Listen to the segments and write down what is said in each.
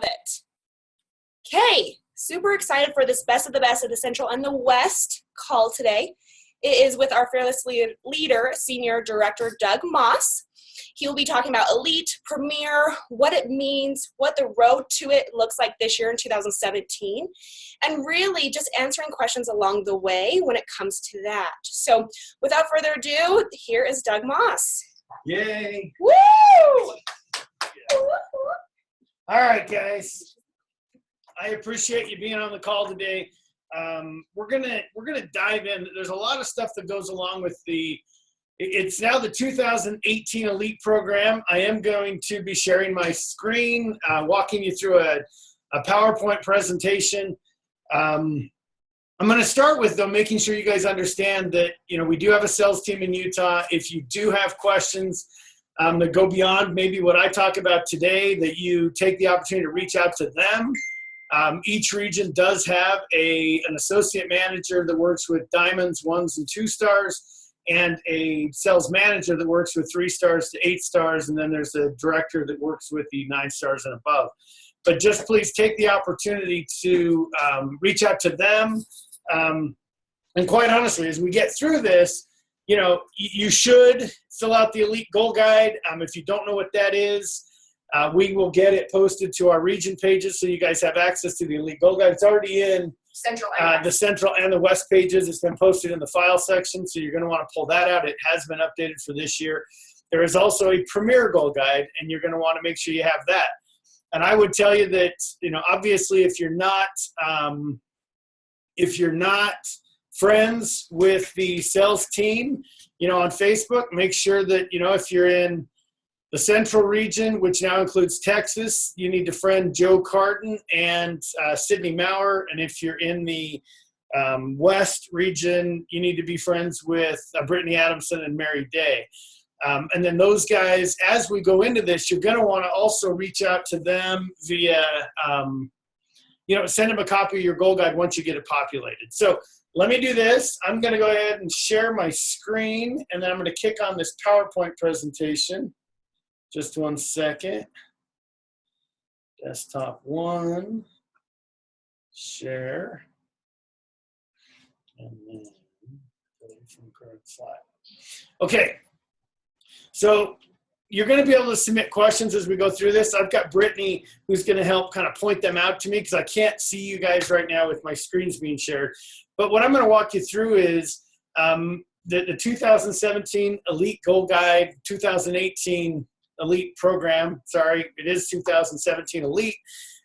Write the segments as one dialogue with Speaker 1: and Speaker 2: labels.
Speaker 1: it. Okay, super excited for this best of the Central and the West call today. It is with our fearless leader, Senior Director Doug Moss. He will be talking about Elite, Premier, what it means, what the road to it looks like this year in 2017, and really just answering questions along the way when it comes to that. So without further ado, here is Doug Moss.
Speaker 2: Yay!
Speaker 1: Woo!
Speaker 2: Yeah. All right, guys. I appreciate you being on the call today. We're gonna dive in. There's a lot of stuff that goes along with it's now the 2018 Elite program. I am going to be sharing my screen, walking you through a PowerPoint presentation. I'm going to start with, though, making sure you guys understand that, we do have a sales team in Utah. If you do have questions that go beyond maybe what I talk about today, that you take the opportunity to reach out to them. Each region does have an associate manager that works with diamonds, 1s, and 2 stars, and a sales manager that works with 3 stars to 8 stars, and then there's a director that works with the 9 stars and above. But just please take the opportunity to reach out to them. And quite honestly, as we get through this, you should fill out the Elite Goal Guide. If you don't know what that is, we will get it posted to our region pages so you guys have access to the Elite Goal Guide. It's already in the Central and the West pages. It's been posted in the file section, so you're going to want to pull that out. It has been updated for this year. There is also a Premier Goal Guide, and you're going to want to make sure you have that. And I would tell you that, obviously if you're not friends with the sales team, on Facebook, make sure that, if you're in the Central region, which now includes Texas, you need to friend Joe Carton and Sydney Maurer. And if you're in the West region, you need to be friends with Brittany Adamson and Mary Day. And then those guys, as we go into this, you're going to want to also reach out to them via, send them a copy of your goal guide once you get it populated. So let me do this. I'm going to go ahead and share my screen, and then I'm going to kick on this PowerPoint presentation. Just 1 second. Desktop 1, share, and then go from current slide. Okay, so you're going to be able to submit questions as we go through this. I've got Brittany who's going to help kind of point them out to me because I can't see you guys right now with my screens being shared. But what I'm going to walk you through is the 2017 Elite Goal Guide, 2018 Elite program. Sorry, it is 2017 Elite.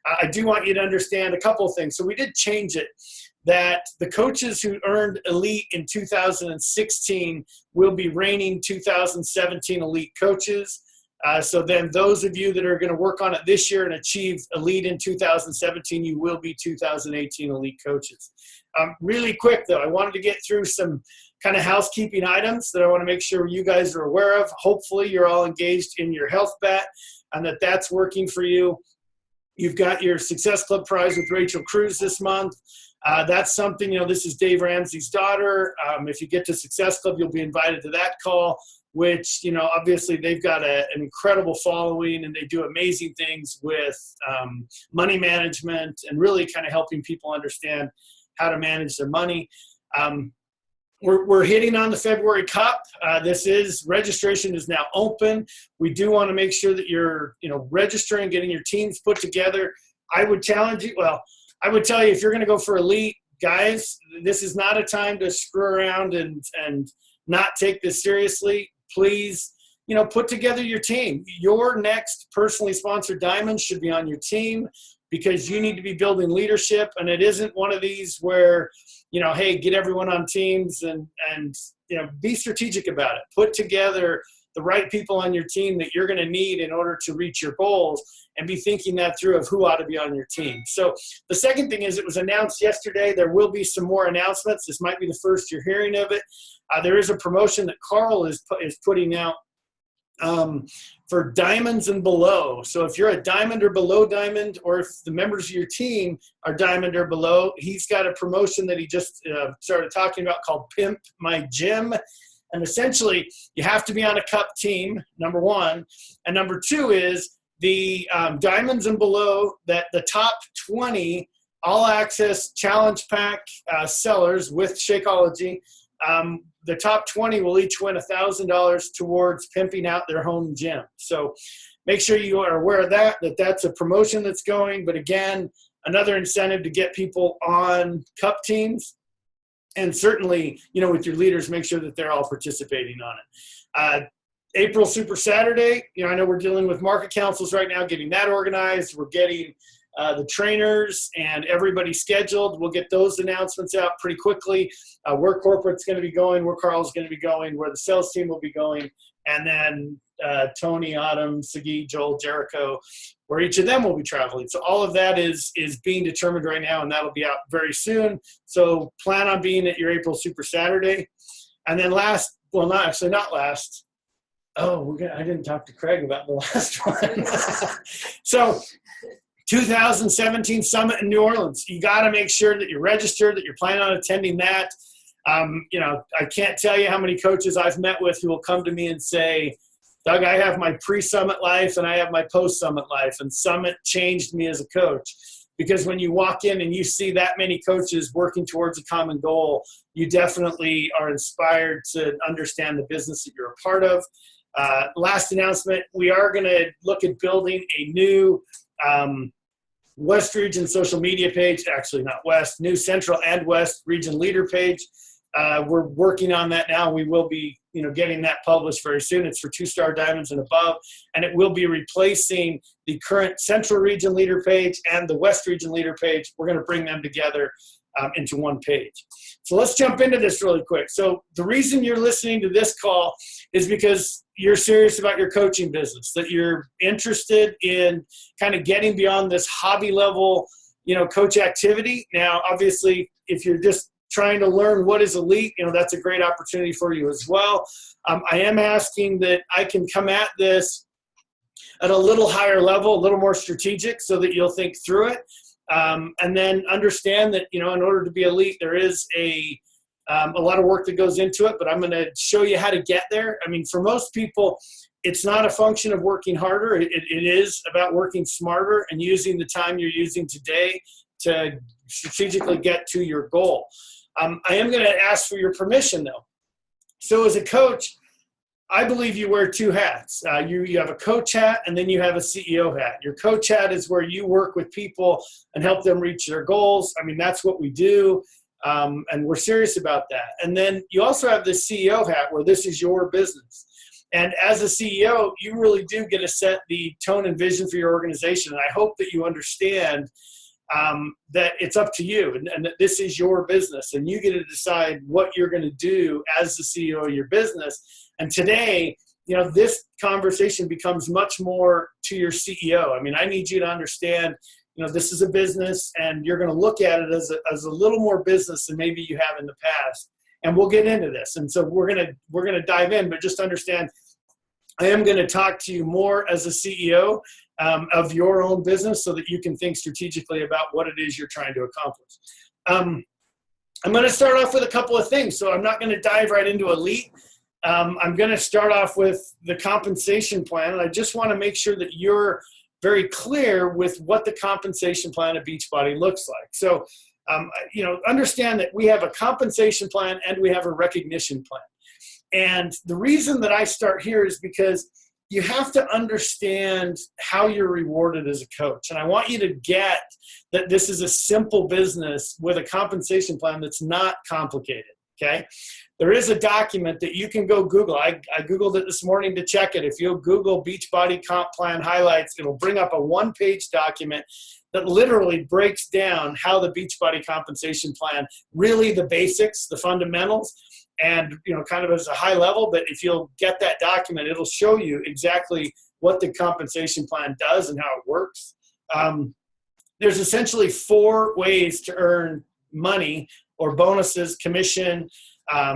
Speaker 2: I do want you to understand a couple of things. So we did change it, that the coaches who earned Elite in 2016 will be reigning 2017 Elite coaches. So then those of you that are going to work on it this year and achieve Elite in 2017, you will be 2018 Elite coaches. Really quick, though, I wanted to get through some kind of housekeeping items that I want to make sure you guys are aware of. Hopefully you're all engaged in your health bet and that's working for you. You've got your Success Club prize with Rachel Cruz this month. That's something, this is Dave Ramsey's daughter. If you get to Success Club, you'll be invited to that call, which, obviously they've got an incredible following and they do amazing things with money management and really kind of helping people understand how to manage their money. We're hitting on the February Cup. Registration is now open. We do want to make sure that you're, registering, getting your teams put together. I would challenge you. Well, I would tell you, if you're going to go for Elite, guys, this is not a time to screw around and not take this seriously. Please, put together your team. Your next personally sponsored diamond should be on your team because you need to be building leadership. And it isn't one of these where, hey, get everyone on teams and be strategic about it. Put together the right people on your team that you're going to need in order to reach your goals and be thinking that through of who ought to be on your team. So the second thing is, it was announced yesterday. There will be some more announcements. This might be the first you're hearing of it. There is a promotion that Carl is putting out for diamonds and below. So if you're a diamond or below diamond, or if the members of your team are diamond or below, he's got a promotion that he just started talking about called Pimp My Gym. And essentially, you have to be on a cup team, number one. And number two is the diamonds and below, that the top 20 all-access challenge pack sellers with Shakeology, the top 20 will each win $1,000 towards pimping out their home gym. So make sure you are aware of that that's a promotion that's going. But again, another incentive to get people on cup teams. And certainly, with your leaders, make sure that they're all participating on it. April Super Saturday, I know we're dealing with market councils right now, getting that organized. We're getting the trainers and everybody scheduled. We'll get those announcements out pretty quickly. Where corporate's going to be going, where Carl's going to be going, where the sales team will be going, and then Tony, Autumn, Sagi, Joel, Jericho, where each of them will be traveling. So all of that is being determined right now, and that'll be out very soon. So plan on being at your April Super Saturday. And then not last. Oh, I didn't talk to Craig about the last one. So 2017 Summit in New Orleans. You got to make sure that you're registered, that you're planning on attending that. I can't tell you how many coaches I've met with who will come to me and say, Doug, I have my pre-summit life and I have my post-summit life, and Summit changed me as a coach. Because when you walk in and you see that many coaches working towards a common goal, you definitely are inspired to understand the business that you're a part of. Last announcement, we are going to look at building a new West Region social media page, actually not West, new Central and West Region leader page. We're working on that now. We will be, getting that published very soon. It's for 2-star diamonds and above, and it will be replacing the current Central Region leader page and the West Region leader page. We're going to bring them together into one page. So let's jump into this really quick. So the reason you're listening to this call is because you're serious about your coaching business, that you're interested in kind of getting beyond this hobby level, coach activity. Now, obviously, if you're just trying to learn what is elite, that's a great opportunity for you as well. I am asking that I can come at this at a little higher level, a little more strategic, so that you'll think through it. And then understand that, in order to be elite, there is a lot of work that goes into it, but I'm going to show you how to get there. I mean, for most people, it's not a function of working harder. It is about working smarter and using the time you're using today to strategically get to your goal. I am going to ask for your permission, though. So as a coach, I believe you wear two hats. You have a coach hat, and then you have a CEO hat. Your coach hat is where you work with people and help them reach their goals. I mean, that's what we do, and we're serious about that. And then you also have the CEO hat, where this is your business. And as a CEO, you really do get to set the tone and vision for your organization. And I hope that you understand that it's up to you, and that this is your business, and you get to decide what you're going to do as the CEO of your business. And today, this conversation becomes much more to your CEO. I mean, I need you to understand, this is a business, and you're going to look at it as a little more business than maybe you have in the past. And we'll get into this. And so we're going to dive in, but just understand, I am going to talk to you more as a CEO of your own business, so that you can think strategically about what it is you're trying to accomplish. I'm going to start off with a couple of things. So I'm not going to dive right into elite. I'm going to start off with the compensation plan. And I just want to make sure that you're very clear with what the compensation plan of Beachbody looks like. So, understand that we have a compensation plan and we have a recognition plan. And the reason that I start here is because you have to understand how you're rewarded as a coach. And I want you to get that this is a simple business with a compensation plan that's not complicated, okay? There is a document that you can go Google. I Googled it this morning to check it. If you'll Google Beachbody Comp Plan Highlights, it'll bring up a one-page document that literally breaks down how the Beachbody compensation plan, really the basics, the fundamentals, and kind of as a high level. But if you'll get that document, it'll show you exactly what the compensation plan does and how it works. There's essentially 4 ways to earn money or bonuses, commission,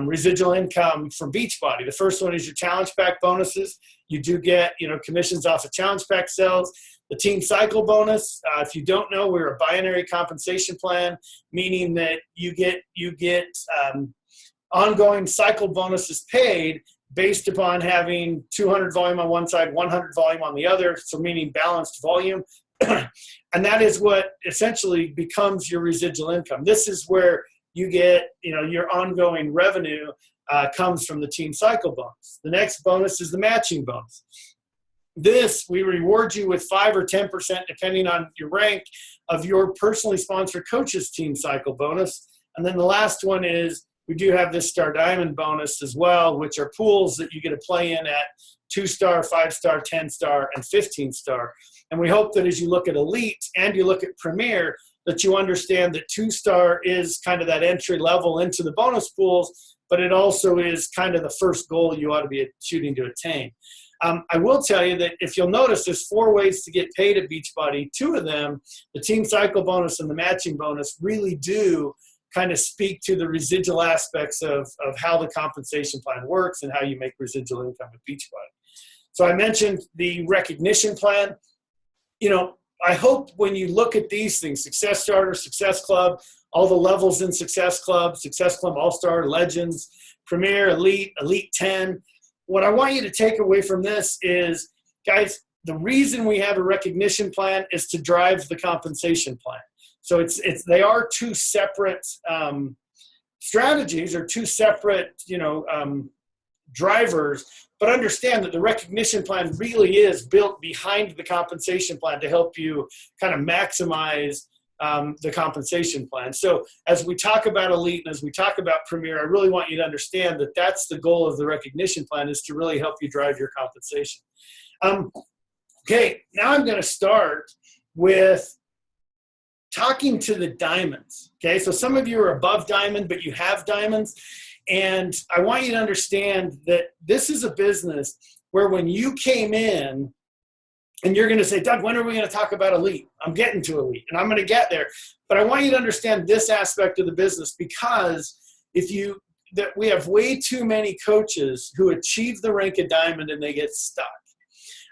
Speaker 2: residual income from Beachbody. The first one is your challenge pack bonuses. You do get commissions off of challenge pack sales. The team cycle bonus, if you don't know, we're a binary compensation plan, meaning that you get ongoing cycle bonuses paid based upon having 200 volume on one side, 100 volume on the other, so meaning balanced volume. And that is what essentially becomes your residual income. This is where you get, your ongoing revenue comes from the team cycle bonus. The next bonus is the matching bonus. This, we reward you with 5 or 10%, depending on your rank, of your personally sponsored coaches team cycle bonus. And then the last one is we do have this Star Diamond bonus as well, which are pools that you get to play in at 2-star, 5-star, 10-star, and 15-star. And we hope that as you look at Elite and you look at Premier, that you understand that 2-star is kind of that entry level into the bonus pools, but it also is kind of the first goal you ought to be shooting to attain. I will tell you that if you'll notice, there's 4 ways to get paid at Beachbody. 2 of them, the team cycle bonus and the matching bonus, really do kind of speak to the residual aspects of how the compensation plan works and how you make residual income at Beachbody. So I mentioned the recognition plan. I hope when you look at these things, Success Starter, Success Club, all the levels in Success Club All-Star, Legends, Premier, Elite, Elite 10, what I want you to take away from this is, guys, the reason we have a recognition plan is to drive the compensation plan. So they are 2 separate strategies or 2 separate, drivers, but understand that the recognition plan really is built behind the compensation plan to help you kind of maximize the compensation plan. So as we talk about Elite and as we talk about Premier, I really want you to understand that that's the goal of the recognition plan, is to really help you drive your compensation. Okay, now I'm going to start with talking to the diamonds. Okay, so some of you are above diamond, but you have diamonds. And I want you to understand that this is a business where when you came in, and you're going to say, Doug, when are we going to talk about Elite? I'm getting to Elite, and I'm going to get there. But I want you to understand this aspect of the business, because we have way too many coaches who achieve the rank of diamond and they get stuck.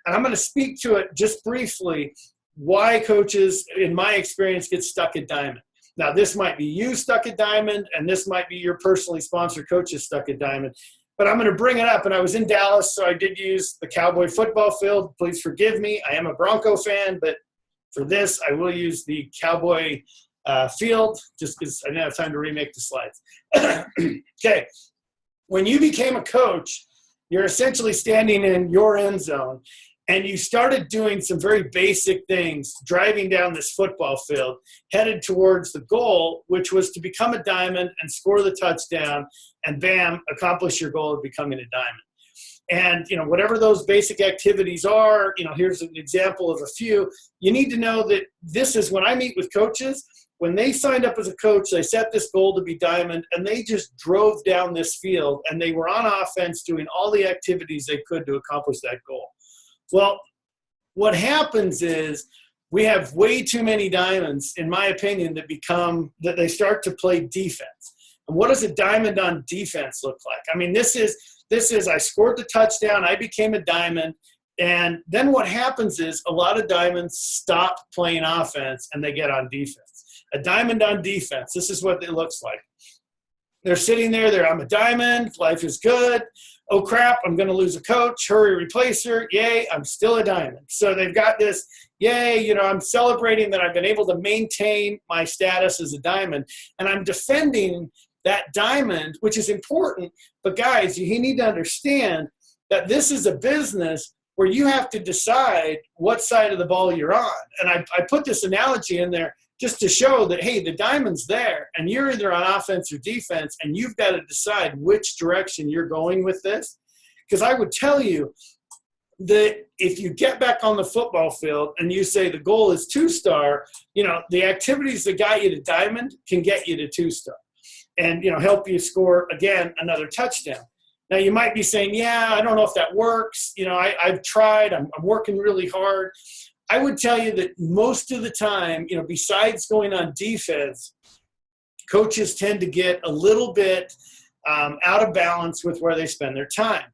Speaker 2: And I'm going to speak to it just briefly, why coaches, in my experience, get stuck at diamond. Now, this might be you stuck at diamond, and this might be your personally sponsored coaches stuck at diamond. But I'm going to bring it up. And I was in Dallas, so I did use the Cowboy football field. Please forgive me. I am a Bronco fan, but for this, I will use the Cowboy field just because I didn't have time to remake the slides. Okay. When you became a coach, you're essentially standing in your end zone, and you started doing some very basic things, driving down this football field, headed towards the goal, which was to become a diamond and score the touchdown, and bam, accomplish your goal of becoming a diamond. And, whatever those basic activities are, here's an example of a few. You need to know that this is when I meet with coaches, when they signed up as a coach, they set this goal to be diamond, and they just drove down this field, and they were on offense doing all the activities they could to accomplish that goal. Well, what happens is we have way too many diamonds, in my opinion, that they start to play defense. And what does a diamond on defense look like? I mean, this is I scored the touchdown, I became a diamond, and then what happens is a lot of diamonds stop playing offense and they get on defense. A diamond on defense, this is what it looks like. They're sitting there, I'm a diamond, life is good. Oh crap, I'm going to lose a coach, hurry, replace her, yay, I'm still a diamond. So they've got this, yay, I'm celebrating that I've been able to maintain my status as a diamond, and I'm defending that diamond, which is important. But guys, you need to understand that this is a business where you have to decide what side of the ball you're on. And I put this analogy in there just to show that, hey, the diamond's there, and you're either on offense or defense, and you've got to decide which direction you're going with this. Because I would tell you that if you get back on the football field and you say the goal is 2-star, the activities that got you to diamond can get you to 2-star and, help you score, again, another touchdown. Now, you might be saying, yeah, I don't know if that works. I've tried. I'm working really hard. I would tell you that most of the time, besides going on defense, coaches tend to get a little bit out of balance with where they spend their time.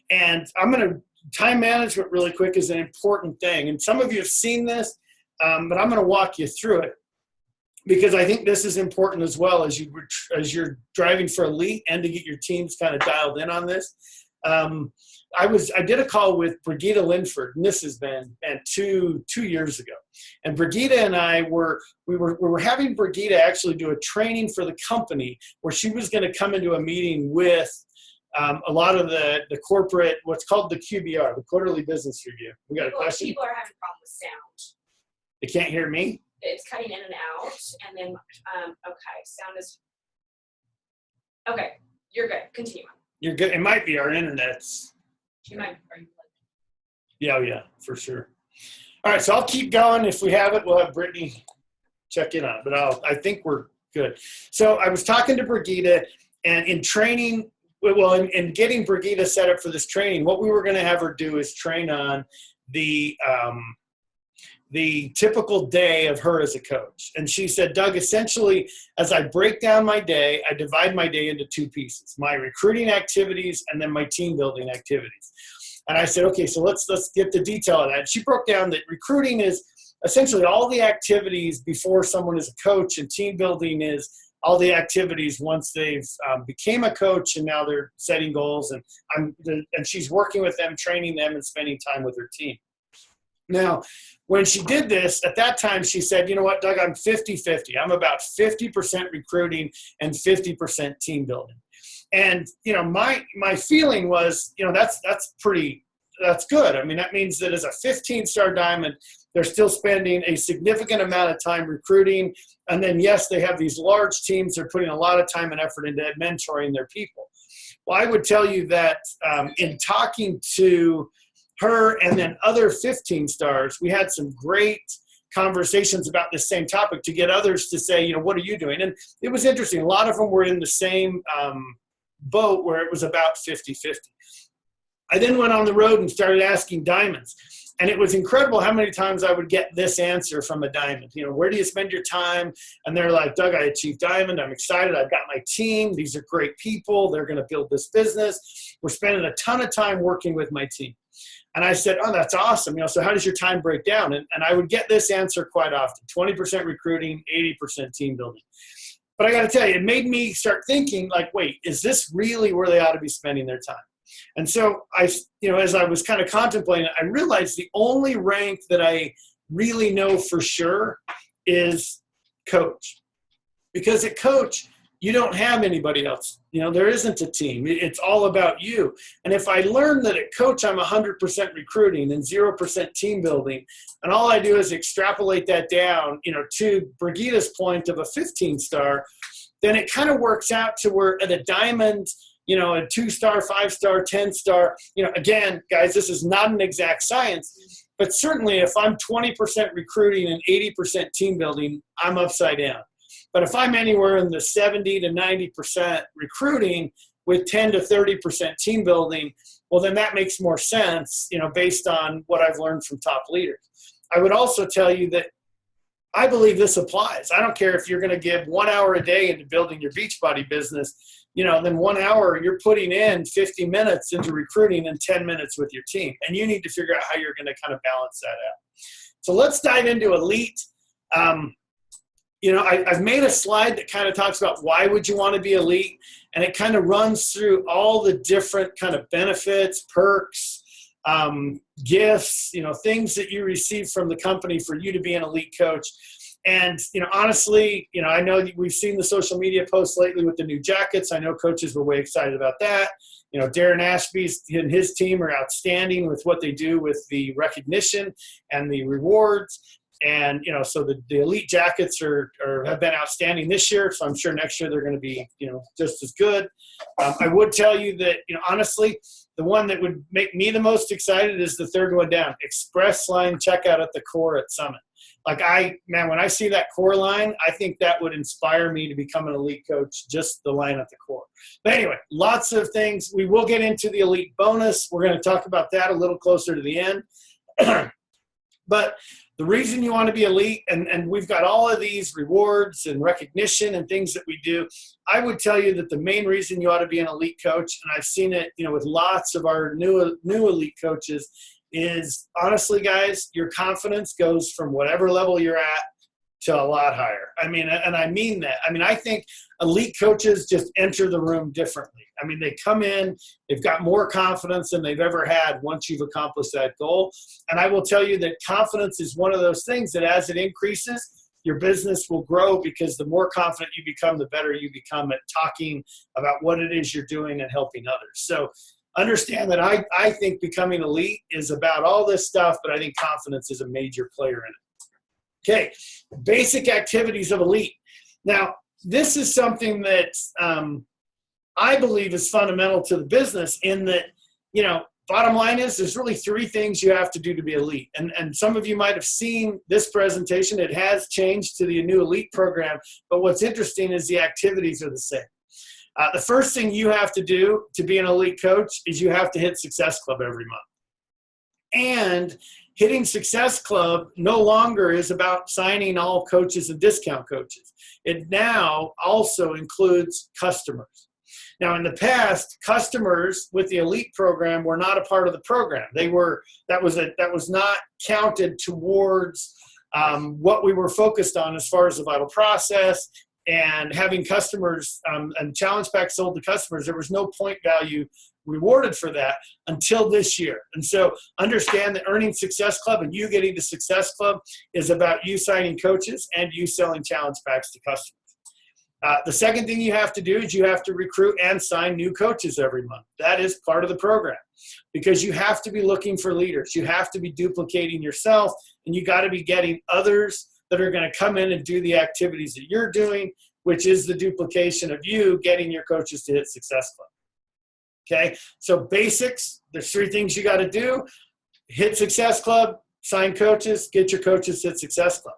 Speaker 2: And time management really quick is an important thing. And some of you have seen this, but I'm going to walk you through it because I think this is important as well as you're driving for Elite and to get your teams kind of dialed in on this. I did a call with Brigida Linford, and this has been 2 years ago. And Brigida and I we were having Brigida actually do a training for the company where she was going to come into a meeting with a lot of the corporate, what's called the QBR, the Quarterly Business Review. We got a question?
Speaker 1: People are having a problem with sound.
Speaker 2: They can't hear me?
Speaker 1: It's cutting in and out, and then, okay, sound is, okay, you're good, continue on.
Speaker 2: You're good. It might be our internet's.
Speaker 1: You might, are you
Speaker 2: Yeah, for sure. All right, so I'll keep going. If we have it, we'll have Brittany check in on it, but I think we're good. So I was talking to Brigida, and in training, well, in getting Brigida set up for this training, what we were going to have her do is train on the typical day of her as a coach. And she said, Doug, essentially, as I break down my day, I divide my day into 2 pieces, my recruiting activities and then my team building activities. And I said, okay, so let's get the detail of that. And she broke down that recruiting is essentially all the activities before someone is a coach, and team building is all the activities once they've became a coach and now they're setting goals. And she's working with them, training them, and spending time with her team. Now, when she did this, at that time, she said, you know what, Doug, I'm 50-50. I'm about 50% recruiting and 50% team building. And, my feeling was, that's good. I mean, that means that as a 15-star diamond, they're still spending a significant amount of time recruiting. And then, yes, they have these large teams. They're putting a lot of time and effort into mentoring their people. Well, I would tell you that in talking to her and then other 15 stars, we had some great conversations about this same topic to get others to say, what are you doing? And it was interesting. A lot of them were in the same boat where it was about 50-50. I then went on the road and started asking diamonds. And it was incredible how many times I would get this answer from a diamond. Where do you spend your time? And they're like, Doug, I achieved diamond. I'm excited. I've got my team. These are great people. They're going to build this business. We're spending a ton of time working with my team. And I said, oh, that's awesome. So how does your time break down? And I would get this answer quite often, 20% recruiting, 80% team building. But I got to tell you, it made me start thinking like, wait, is this really where they ought to be spending their time? And so as I was kind of contemplating, I realized the only rank that I really know for sure is coach. Because at coach, you don't have anybody else. There isn't a team. It's all about you. And if I learn that at coach, I'm 100% recruiting and 0% team building, and all I do is extrapolate that down, to Brigida's point of a 15-star, then it kind of works out to where at a diamond, a 2-star, 5-star, 10-star, again, guys, this is not an exact science, but certainly if I'm 20% recruiting and 80% team building, I'm upside down. But if I'm anywhere in the 70 to 90% recruiting with 10 to 30% team building, well, then that makes more sense, based on what I've learned from top leaders. I would also tell you that I believe this applies. I don't care if you're going to give 1 hour a day into building your Beachbody business, then 1 hour you're putting in 50 minutes into recruiting and 10 minutes with your team. And you need to figure out how you're going to kind of balance that out. So let's dive into elite. I've made a slide that kind of talks about why would you want to be elite, and it kind of runs through all the different kind of benefits, perks, gifts, things that you receive from the company for you to be an elite coach. And, honestly, I know we've seen the social media posts lately with the new jackets. I know coaches were way excited about that. Darren Ashby and his team are outstanding with what they do with the recognition and the rewards. And, so the elite jackets have been outstanding this year. So I'm sure next year they're going to be, just as good. I would tell you that, honestly, the one that would make me the most excited is the third one down, express line checkout at the core at Summit. Like when I see that core line, I think that would inspire me to become an elite coach, just the line at the core. But anyway, lots of things. We will get into the elite bonus. We're going to talk about that a little closer to the end. But the reason you want to be elite, and we've got all of these rewards and recognition and things that we do, I would tell you that the main reason you ought to be an elite coach, and I've seen it, with lots of our new elite coaches, is honestly, guys, your confidence goes from whatever level you're at to a lot higher. I mean, and I mean that. I mean, I think elite coaches just enter the room differently. I mean, they come in, they've got more confidence than they've ever had once you've accomplished that goal. And I will tell you that confidence is one of those things that as it increases, your business will grow, because the more confident you become, the better you become at talking about what it is you're doing and helping others. So understand that I think becoming elite is about all this stuff, but I think confidence is a major player in it. Okay, basic activities of elite. Now, this is something that I believe is fundamental to the business, in that, bottom line is there's really three things you have to do to be elite. And some of you might have seen this presentation. It has changed to the new elite program, but what's interesting is the activities are the same. The first thing you have to do to be an elite coach is you have to hit Success Club every month. And hitting Success Club no longer is about signing all coaches and discount coaches. It now also includes customers. Now, in the past, customers with the elite program were not a part of the program. That was not counted towards what we were focused on as far as the vital process and having customers and challenge packs sold to customers. There was no point value rewarded for that until this year. And so understand that earning Success Club and you getting to Success Club is about you signing coaches and you selling challenge packs to customers. The second thing you have to do is you have to recruit and sign new coaches every month. That is part of the program, because you have to be looking for leaders. You have to be duplicating yourself, and you got to be getting others that are going to come in and do the activities that you're doing, which is the duplication of you getting your coaches to hit Success Club. Okay, so basics, there's three things you got to do: hit Success Club, sign coaches, get your coaches to hit Success Club.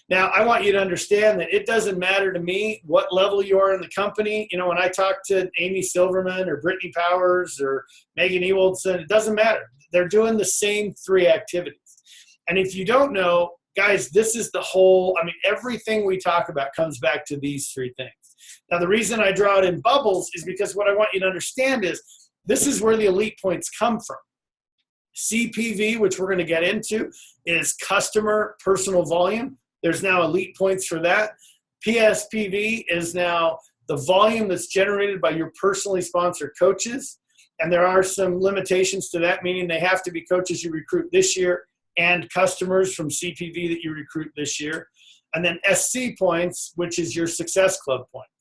Speaker 2: Now, I want you to understand that it doesn't matter to me what level you are in the company. When I talk to Amy Silverman or Brittany Powers or Megan Ewaldson, it doesn't matter. They're doing the same three activities. And if you don't know, guys, this is everything we talk about comes back to these three things. Now, the reason I draw it in bubbles is because what I want you to understand is this is where the elite points come from. CPV, which we're going to get into, is customer personal volume. There's now elite points for that. PSPV is now the volume that's generated by your personally sponsored coaches. And there are some limitations to that, meaning they have to be coaches you recruit this year and customers from CPV that you recruit this year. And then SC points, which is your Success Club points.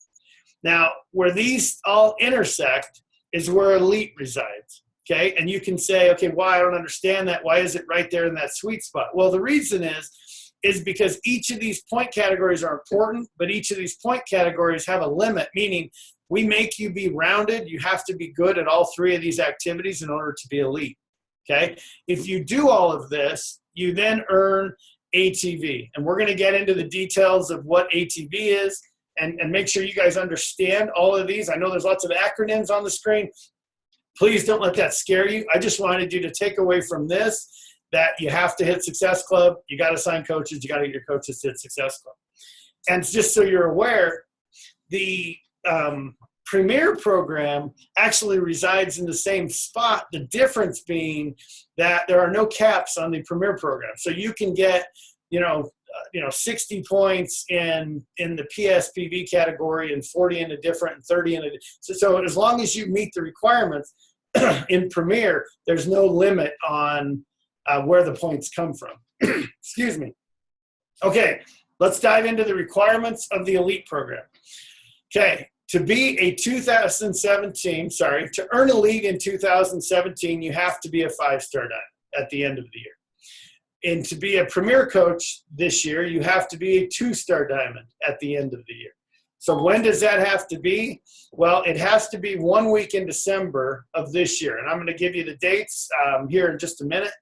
Speaker 2: Now, where these all intersect is where elite resides. Okay, and you can say, okay, why? I don't understand that. Why is it right there in that sweet spot? Well, the reason is because each of these point categories are important, but each of these point categories have a limit, meaning we make you be rounded. You have to be good at all three of these activities in order to be elite. Okay, if you do all of this, you then earn ATV. And we're going to get into the details of what ATV is and make sure you guys understand all of these. I know there's lots of acronyms on the screen. Please don't let that scare you. I just wanted you to take away from this that you have to hit Success Club. You got to sign coaches. You got to get your coaches to hit Success Club. And just so you're aware, the Premier program actually resides in the same spot. The difference being that there are no caps on the Premier program. So you can get, 60 points in the PSPV category and 40 in a different and 30 in a. So as long as you meet the requirements in Premier, there's no limit on where the points come from. Excuse me. Okay, let's dive into the requirements of the Elite program. Okay, to earn Elite in 2017, you have to be a 5-star diamond at the end of the year. And to be a Premier coach this year, you have to be a 2-star diamond at the end of the year. So when does that have to be? Well, it has to be 1 week in December of this year. And I'm going to give you the dates here in just a minute.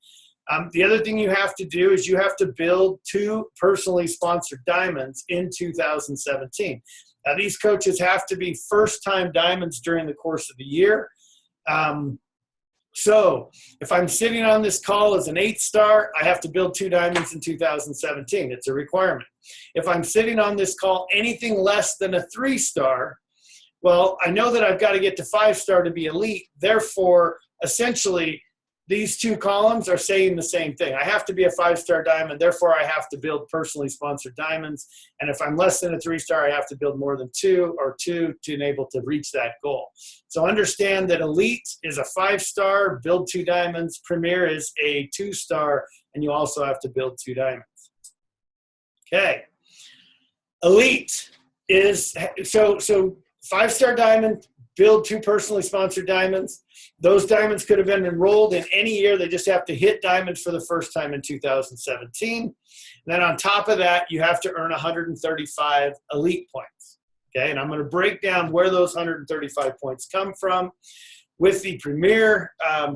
Speaker 2: The other thing you have to do is you have to build 2 personally sponsored diamonds in 2017. Now, these coaches have to be first-time diamonds during the course of the year. So if I'm sitting on this call as an 8-star, I have to build 2 diamonds in 2017. It's a requirement. If I'm sitting on this call anything less than a 3-star, well, I know that I've got to get to 5-star to be elite. Therefore, essentially, these two columns are saying the same thing. I have to be a 5-star diamond, therefore I have to build personally sponsored diamonds. And if I'm less than a 3-star, I have to build more than 2 or 2 to enable to reach that goal. So understand that elite is a 5-star, build 2 diamonds. Premier is a 2-star, and you also have to build 2 diamonds. Okay. Elite is, so 5-star diamond, build 2 personally sponsored diamonds. Those diamonds could have been enrolled in any year. They just have to hit diamonds for the first time in 2017. And then on top of that, you have to earn 135 elite points. Okay, and I'm going to break down where those 135 points come from. With the premier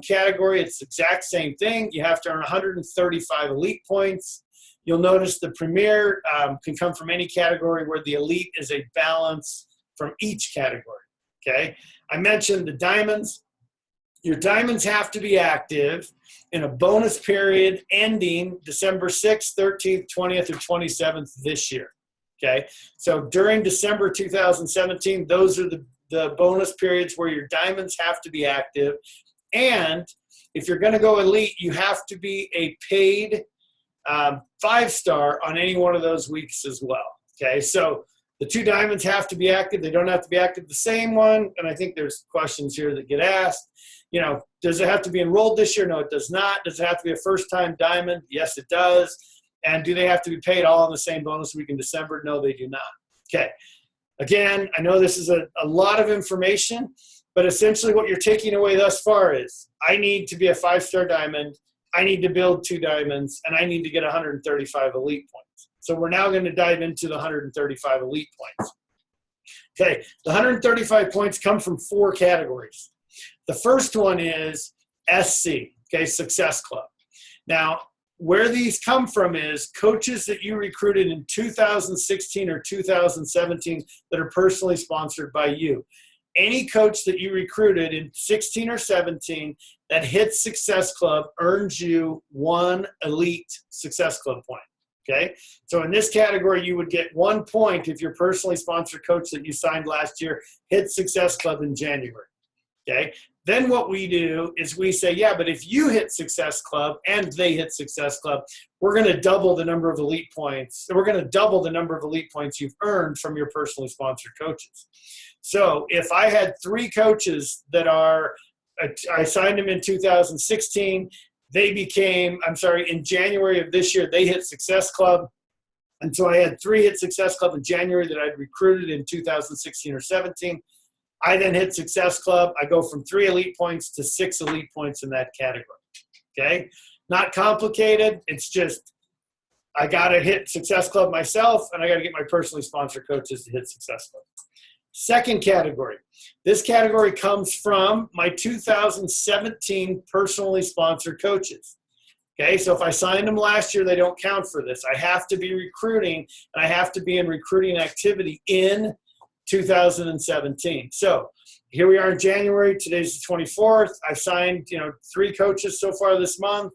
Speaker 2: category, it's the exact same thing. You have to earn 135 elite points. You'll notice the premier can come from any category, where the elite is a balance from each category. Okay, I mentioned the diamonds. Your diamonds have to be active in a bonus period ending December 6th, 13th, 20th, or 27th this year. Okay, so during December 2017, those are the bonus periods where your diamonds have to be active. And if you're going to go elite, you have to be a paid 5-star on any one of those weeks as well. Okay, so the 2 diamonds have to be active. They don't have to be active the same one. And I think there's questions here that get asked. You know, does it have to be enrolled this year? No, it does not. Does it have to be a first-time diamond? Yes, it does. And do they have to be paid all on the same bonus week in December? No, they do not. Okay. Again, I know this is a lot of information, but essentially what you're taking away thus far is I need to be a 5-star diamond, I need to build 2 diamonds, and I need to get 135 elite points. So we're now going to dive into the 135 elite points. Okay, the 135 points come from 4 categories. The first one is SC, okay, Success Club. Now, where these come from is coaches that you recruited in 2016 or 2017 that are personally sponsored by you. Any coach that you recruited in 16 or 17 that hits Success Club earns you 1 elite Success Club point. Okay, so in this category, you would get 1 point if your personally sponsored coach that you signed last year hit Success Club in January. Okay, then what we do is we say, yeah, but if you hit Success Club and they hit Success Club, we're going to double the number of elite points. We're going to double the number of elite points you've earned from your personally sponsored coaches. So if I had 3 coaches that I signed them in 2016, they became, in January of this year, they hit Success Club. And so I had 3 hit Success Club in January that I'd recruited in 2016 or 17. I then hit Success Club. I go from 3 elite points to 6 elite points in that category. Okay? Not complicated. It's just I got to hit Success Club myself, and I got to get my personally sponsored coaches to hit Success Club. Second category. This category comes from my 2017 personally sponsored coaches. Okay, so if I signed them last year, they don't count for this. I have to be recruiting, and I have to be in recruiting activity in 2017. So here we are in January. Today's the 24th. I've signed 3 coaches so far this month.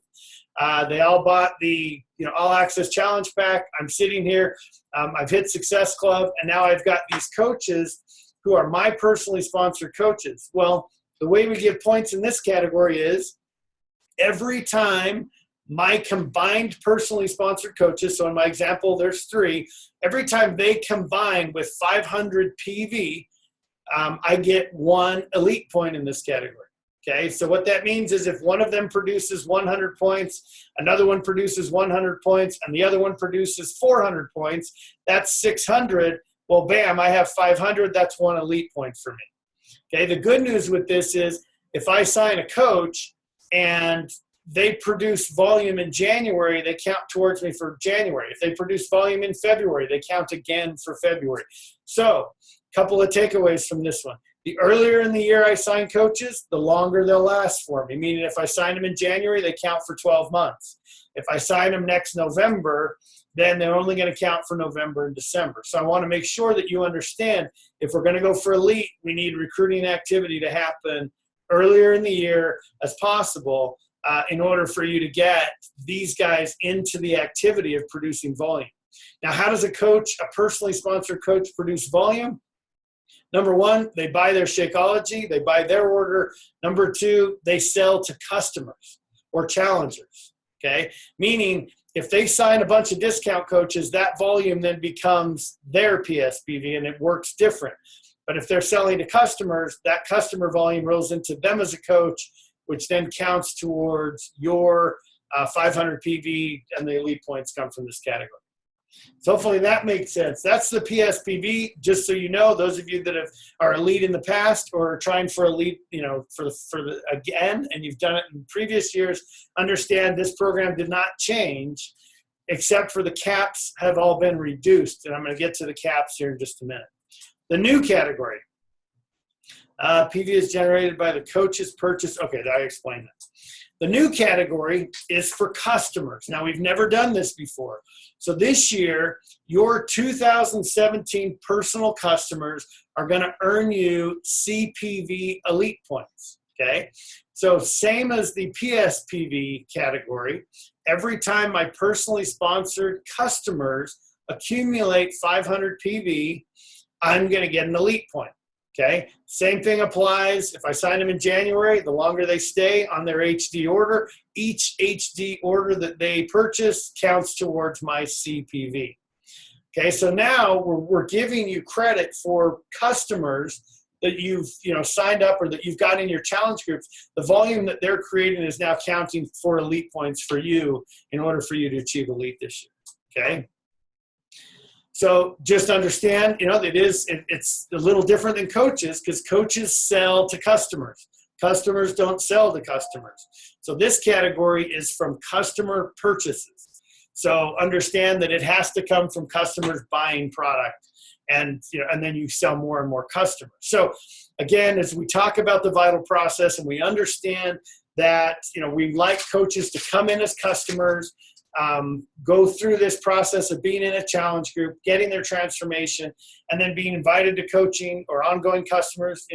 Speaker 2: They all bought the All Access Challenge Pack. I'm sitting here. I've hit Success Club, and now I've got these coaches who are my personally sponsored coaches. Well, the way we give points in this category is every time my combined personally sponsored coaches, so in my example, there's 3, every time they combine with 500 PV, I get 1 elite point in this category. Okay, so what that means is if one of them produces 100 points, another one produces 100 points, and the other one produces 400 points, that's 600. Well, bam, I have 500. That's 1 elite point for me. Okay, the good news with this is if I sign a coach and they produce volume in January, they count towards me for January. If they produce volume in February, they count again for February. So a couple of takeaways from this one. The earlier in the year I sign coaches, the longer they'll last for me. Meaning if I sign them in January, they count for 12 months. If I sign them next November, then they're only going to count for November and December. So I want to make sure that you understand if we're going to go for elite, we need recruiting activity to happen earlier in the year as possible in order for you to get these guys into the activity of producing volume. Now, how does a personally sponsored coach produce volume? Number 1, they buy their Shakeology, they buy their order. Number 2, they sell to customers. or challengers, okay? Meaning if they sign a bunch of discount coaches, that volume then becomes their PSPV and it works different. But if they're selling to customers, that customer volume rolls into them as a coach, which then counts towards your 500 PV, and the elite points come from this category. So hopefully that makes sense. That's the PSPV. Just so you know, those of you that are elite in the past or are trying for elite, for the again, and you've done it in previous years, understand this program did not change, except for the caps have all been reduced. And I'm going to get to the caps here in just a minute. The new category, PV is generated by the coach's purchase. Okay, I explained that. The new category is for customers. Now, we've never done this before. So this year, your 2017 personal customers are going to earn you CPV elite points, okay? So same as the PSPV category, every time my personally sponsored customers accumulate 500 PV, I'm going to get an elite point. Okay, same thing applies if I sign them in January. The longer they stay on their HD order, each HD order that they purchase counts towards my CPV. Okay, so now we're giving you credit for customers that you've signed up or that you've got in your challenge groups. The volume that they're creating is now counting for elite points for you in order for you to achieve elite this year. Okay. So just understand, it's a little different than coaches because coaches sell to customers. Customers don't sell to customers. So this category is from customer purchases. So understand that it has to come from customers buying product, and then you sell more and more customers. So again, as we talk about the vital process and we understand that, we like coaches to come in as customers, go through this process of being in a challenge group, getting their transformation, and then being invited to coaching or ongoing customers,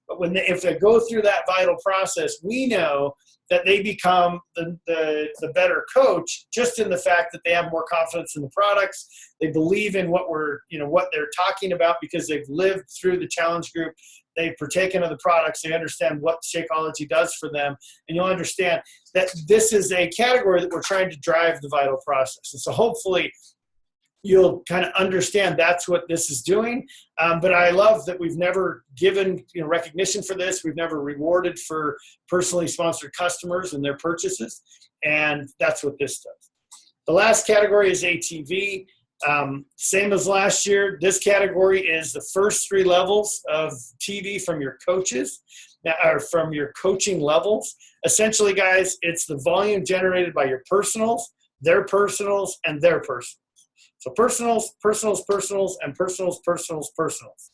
Speaker 2: but if they go through that vital process, we know that they become the better coach just in the fact that they have more confidence in the products. They believe in what they're talking about because they've lived through the challenge group. They've partaken of the products. They understand what Shakeology does for them. And you'll understand that this is a category that we're trying to drive the vital process. And so hopefully you'll kind of understand that's what this is doing. But I love that we've never given recognition for this. We've never rewarded for personally sponsored customers and their purchases. And that's what this does. The last category is ATV. Same as last year, this category is the first 3 levels of TV from your coaches, or from your coaching levels. Essentially, guys, it's the volume generated by your personals, their personals, and their personals. So personals, personals, personals, and personals, personals, personals.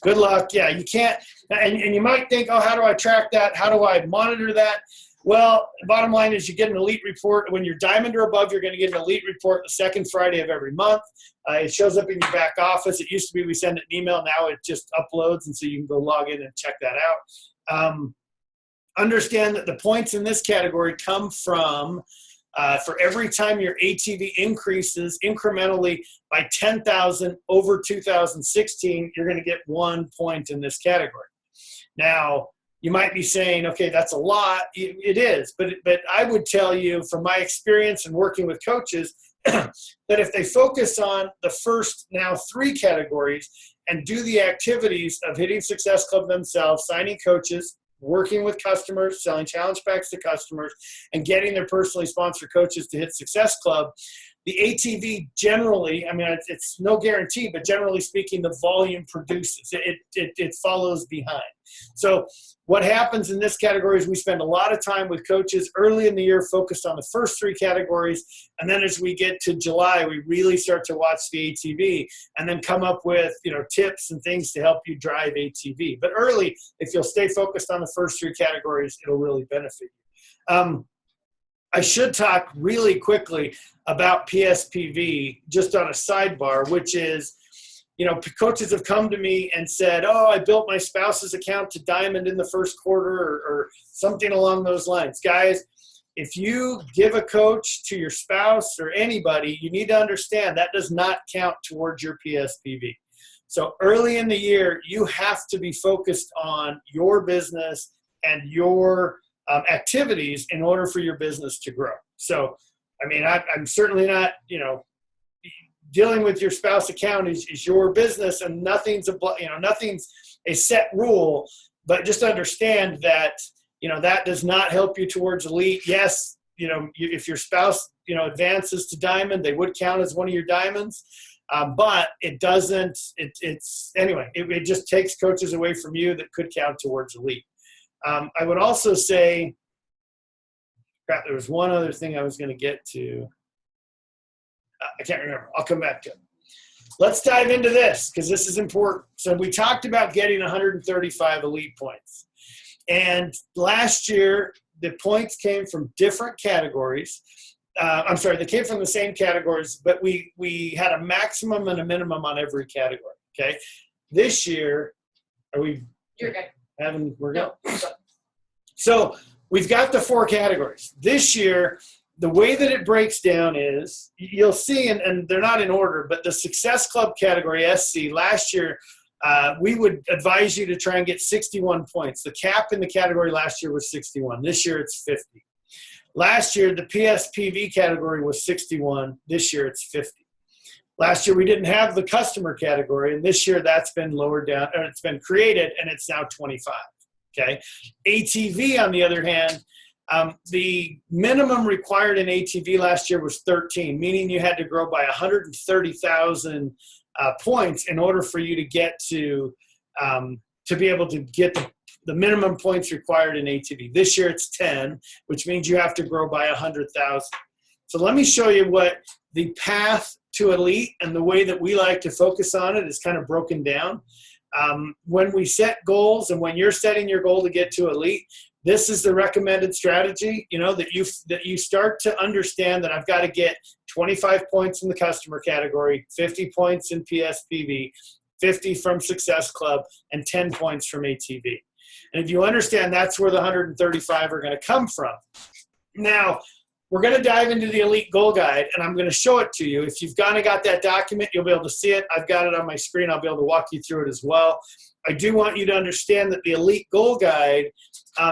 Speaker 2: Good luck. Yeah, you can't, and you might think, oh, how do I track that? How do I monitor that? Well, the bottom line is you get an elite report. When you're diamond or above, you're going to get an elite report the second Friday of every month. It shows up in your back office. It used to be we send an email. Now it just uploads, and so you can go log in and check that out. Understand that the points in this category come from for every time your ATV increases incrementally by 10,000 over 2016, you're going to get 1 point in this category. Now, you might be saying, okay, that's a lot. It is, but I would tell you from my experience in working with coaches that if they focus on the first now 3 categories and do the activities of hitting Success Club themselves, signing coaches, working with customers, selling challenge packs to customers, and getting their personally sponsored coaches to hit Success Club, the ATV generally, it's no guarantee, but generally speaking, the volume produces. It follows behind. So what happens in this category is we spend a lot of time with coaches early in the year focused on the first 3 categories. And then as we get to July, we really start to watch the ATV and then come up with, tips and things to help you drive ATV. But early, if you'll stay focused on the first 3 categories, it'll really benefit you. I should talk really quickly about PSPV just on a sidebar, which is, coaches have come to me and said, oh, I built my spouse's account to diamond in the first quarter or something along those lines. Guys, if you give a coach to your spouse or anybody, you need to understand that does not count towards your PSPV. So early in the year, you have to be focused on your business and your activities in order for your business to grow. So, I mean, I'm certainly not, dealing with your spouse account is your business, and nothing's a set rule, but just understand that, that does not help you towards elite. Yes, if your spouse, advances to diamond, they would count as one of your diamonds. But it doesn't, it just takes coaches away from you that could count towards elite. I would also say, there was one other thing I was going to get to. I can't remember. I'll come back to it. Let's dive into this because this is important. So we talked about getting 135 elite points. And last year, the points came from different categories. They came from the same categories, but we had a maximum and a minimum on every category. Okay. This year, you're good. We're good. No. So we've got the 4 categories. This year, the way that it breaks down is, you'll see, and they're not in order, but the Success Club category, SC, last year, we would advise you to try and get 61 points. The cap in the category last year was 61. This year, it's 50. Last year, the PSPV category was 61. This year, it's 50. Last year, we didn't have the customer category, and this year, that's been lowered down, or it's been created, and it's now 25. Okay. ATV, on the other hand, the minimum required in ATV last year was 13, meaning you had to grow by 130,000 points in order for you to get to be able to get the minimum points required in ATV. This year it's 10, which means you have to grow by 100,000. So let me show you what the path to elite and the way that we like to focus on it is kind of broken down. When we set goals and when you're setting your goal to get to elite, this is the recommended strategy, that you start to understand that I've got to get 25 points in the customer category, 50 points in PSPV, 50 from Success Club, and 10 points from ATV. And if you understand, that's where the 135 are going to come from. Now, we're going to dive into the Elite Goal Guide, and I'm going to show it to you. If you've got that document, you'll be able to see it. I've got it on my screen. I'll be able to walk you through it as well. I do want you to understand that the Elite Goal Guide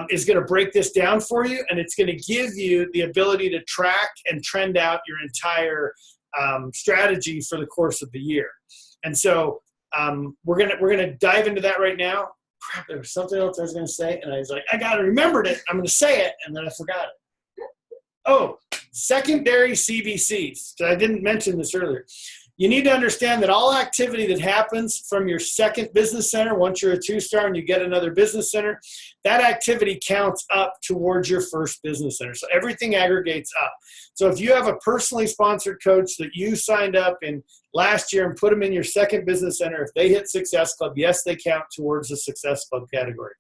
Speaker 2: is going to break this down for you, and it's going to give you the ability to track and trend out your entire strategy for the course of the year. And so we're gonna dive into that right now. Crap, there was something else I was going to say, and I was like, I got to remember it. I'm going to say it, and then I forgot it. Oh, secondary CBCs. I didn't mention this earlier. You need to understand that all activity that happens from your second business center, once you're a 2-star and you get another business center, that activity counts up towards your first business center. So everything aggregates up. So if you have a personally sponsored coach that you signed up in last year and put them in your second business center, if they hit Success Club, yes, they count towards the Success Club category.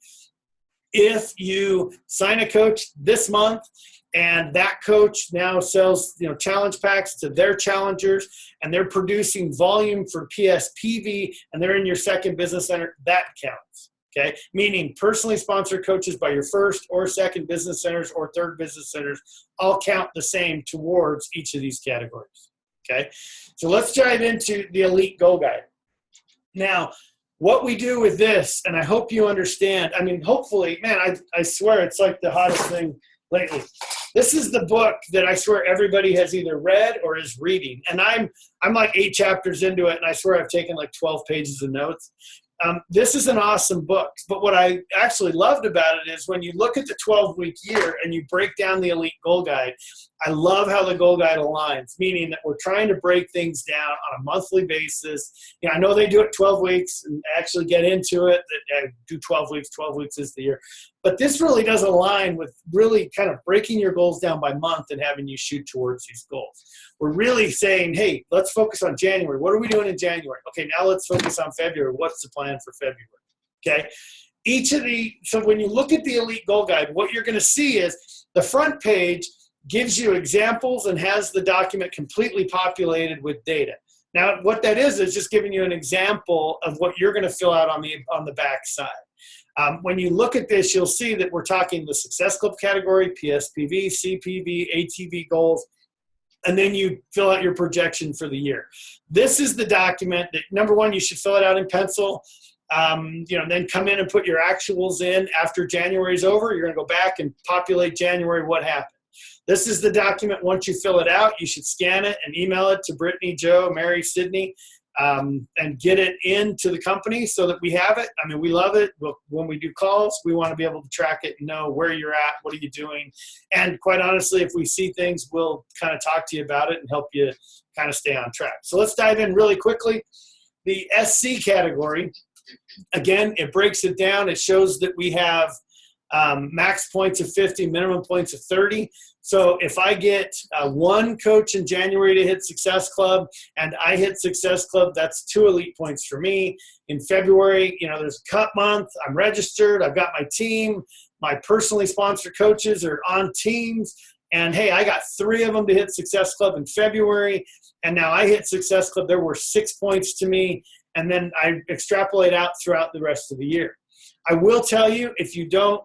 Speaker 2: If you sign a coach this month and that coach now sells, challenge packs to their challengers, and they're producing volume for PSPV, and they're in your second business center, that counts. Okay, meaning personally sponsored coaches by your first or second business centers or third business centers all count the same towards each of these categories. Okay, so let's dive into the Elite Goal Guide. Now, what we do with this, and I hope you understand, hopefully, man, I swear it's like the hottest thing lately. This is the book that I swear everybody has either read or is reading. And I'm like 8 chapters into it, and I swear I've taken like 12 pages of notes. This is an awesome book. But what I actually loved about it is when you look at the 12-week year and you break down the Elite Goal Guide, I love how the Goal Guide aligns, meaning that we're trying to break things down on a monthly basis. I know they do it 12 weeks and actually get into it. Do 12 weeks, 12 weeks is the year. But this really does align with really kind of breaking your goals down by month and having you shoot towards these goals. We're really saying, hey, let's focus on January. What are we doing in January? Okay, now let's focus on February. What's the plan for February? Okay. So when you look at the Elite Goal Guide, what you're going to see is the front page gives you examples and has the document completely populated with data. Now, what that is just giving you an example of what you're going to fill out on the back side. When you look at this, you'll see that we're talking the Success Club category, PSPV, CPV, ATV goals, and then you fill out your projection for the year. This is the document that, number one, you should fill it out in pencil. Then come in and put your actuals in after January's over. You're going to go back and populate January, what happened. This is the document. Once you fill it out, you should scan it and email it to Brittany, Joe, Mary, Sydney, and get it into the company so that we have it. I mean, we love it. When we do calls, we want to be able to track it and know where you're at, what are you doing. And quite honestly, if we see things, we'll kind of talk to you about it and help you kind of stay on track. So let's dive in really quickly. The SC category, again, it breaks it down. It shows that we have max points of 50, minimum points of 30. So if I get one coach in January to hit Success Club and I hit Success Club, that's 2 elite points for me. In February, there's a cup month. I'm registered. I've got my team. My personally sponsored coaches are on teams. And, hey, I got 3 of them to hit Success Club in February. And now I hit Success Club. There were 6 points to me. And then I extrapolate out throughout the rest of the year. I will tell you, if you don't,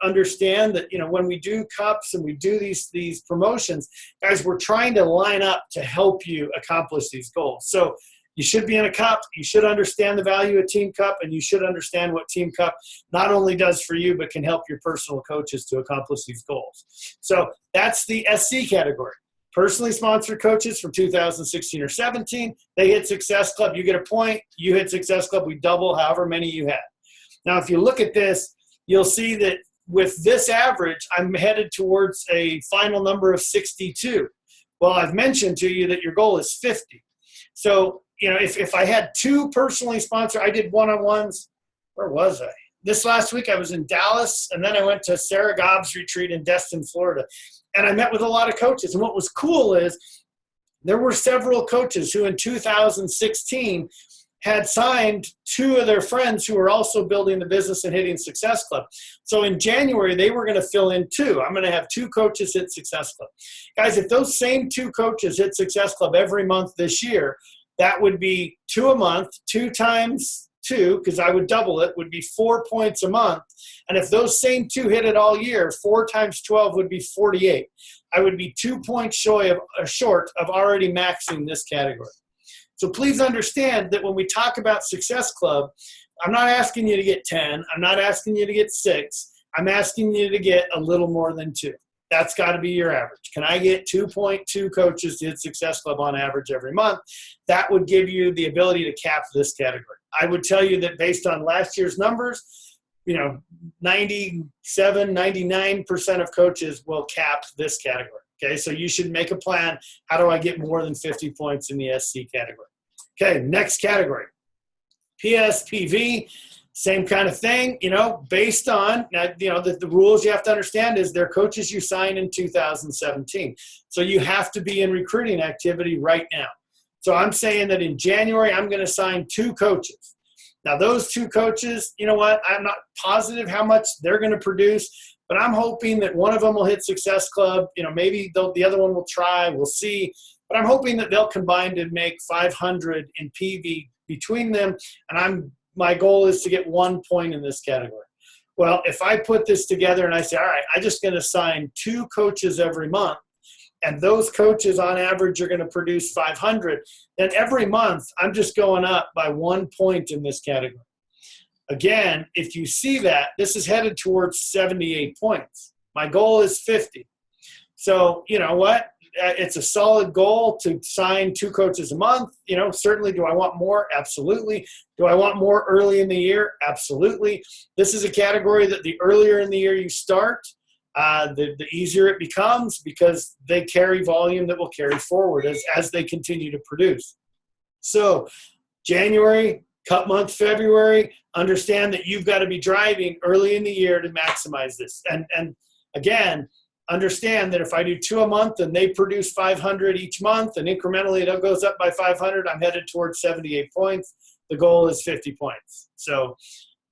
Speaker 2: understand that, when we do cups and we do these promotions, guys, we're trying to line up to help you accomplish these goals. So you should be in a cup. You should understand the value of Team Cup, and you should understand what Team Cup not only does for you, but can help your personal coaches to accomplish these goals. So that's the SC category. Personally sponsored coaches from 2016 or 17, they hit Success Club. You get a point. You hit Success Club. We double however many you had. Now, if you look at this, you'll see that with this average, I'm headed towards a final number of 62. Well, I've mentioned to you that your goal is 50. So, if I had 2 personally sponsored, I did one-on-ones. Where was I? This last week I was in Dallas, and then I went to Sarah Gobb's retreat in Destin, Florida. And I met with a lot of coaches. And what was cool is there were several coaches who in 2016 had signed 2 of their friends who were also building the business and hitting Success Club. So in January, they were going to fill in 2. I'm going to have 2 coaches hit Success Club. Guys, if those same 2 coaches hit Success Club every month this year, that would be 2 a month, 2 times 2, because I would double it, would be 4 points a month. And if those same 2 hit it all year, 4 times 12 would be 48. I would be 2 points short of already maxing this category. So please understand that when we talk about Success Club, I'm not asking you to get 10. I'm not asking you to get 6. I'm asking you to get a little more than 2. That's got to be your average. Can I get 2.2 coaches to hit Success Club on average every month? That would give you the ability to cap this category. I would tell you that based on last year's numbers, 97, 99% of coaches will cap this category. Okay, so you should make a plan. How do I get more than 50 points in the SC category? Okay, next category. PSPV, same kind of thing, based on, the rules you have to understand is they're coaches you signed in 2017. So you have to be in recruiting activity right now. So I'm saying that in January, I'm going to sign 2 coaches. Now, those 2 coaches, you know what? I'm not positive how much they're going to produce, but I'm hoping that one of them will hit Success Club. Maybe the other one will try. We'll see. But I'm hoping that they'll combine to make 500 in PV between them, and my goal is to get 1 point in this category. Well, if I put this together and I say, all right, I'm just going to sign 2 coaches every month, and those coaches on average are going to produce 500, then every month I'm just going up by 1 point in this category. Again, if you see that, this is headed towards 78 points. My goal is 50. So, you know what? It's a solid goal to sign 2 coaches a month. Certainly, do I want more? Absolutely. Do I want more early in the year? Absolutely. This is a category that the earlier in the year you start, the easier it becomes because they carry volume that will carry forward as they continue to produce. So January, cup month, February, understand that you've got to be driving early in the year to maximize this. And again, understand that if I do 2 a month and they produce 500 each month and incrementally it goes up by 500, I'm headed towards 78 points. The goal is 50 points. So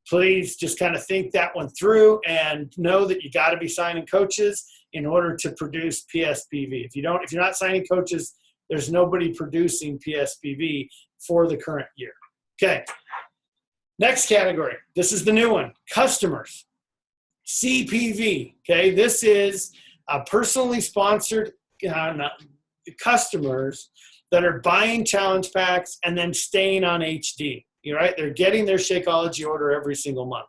Speaker 2: please just kind of think that one through and know that you got to be signing coaches in order to produce PSPV. If you're not signing coaches, there's nobody producing PSPV for the current year. Okay. Next category. This is the new one. Customers. CPV. Okay. This is personally sponsored customers that are buying challenge packs and then staying on HD. right? They're getting their Shakeology order every single month.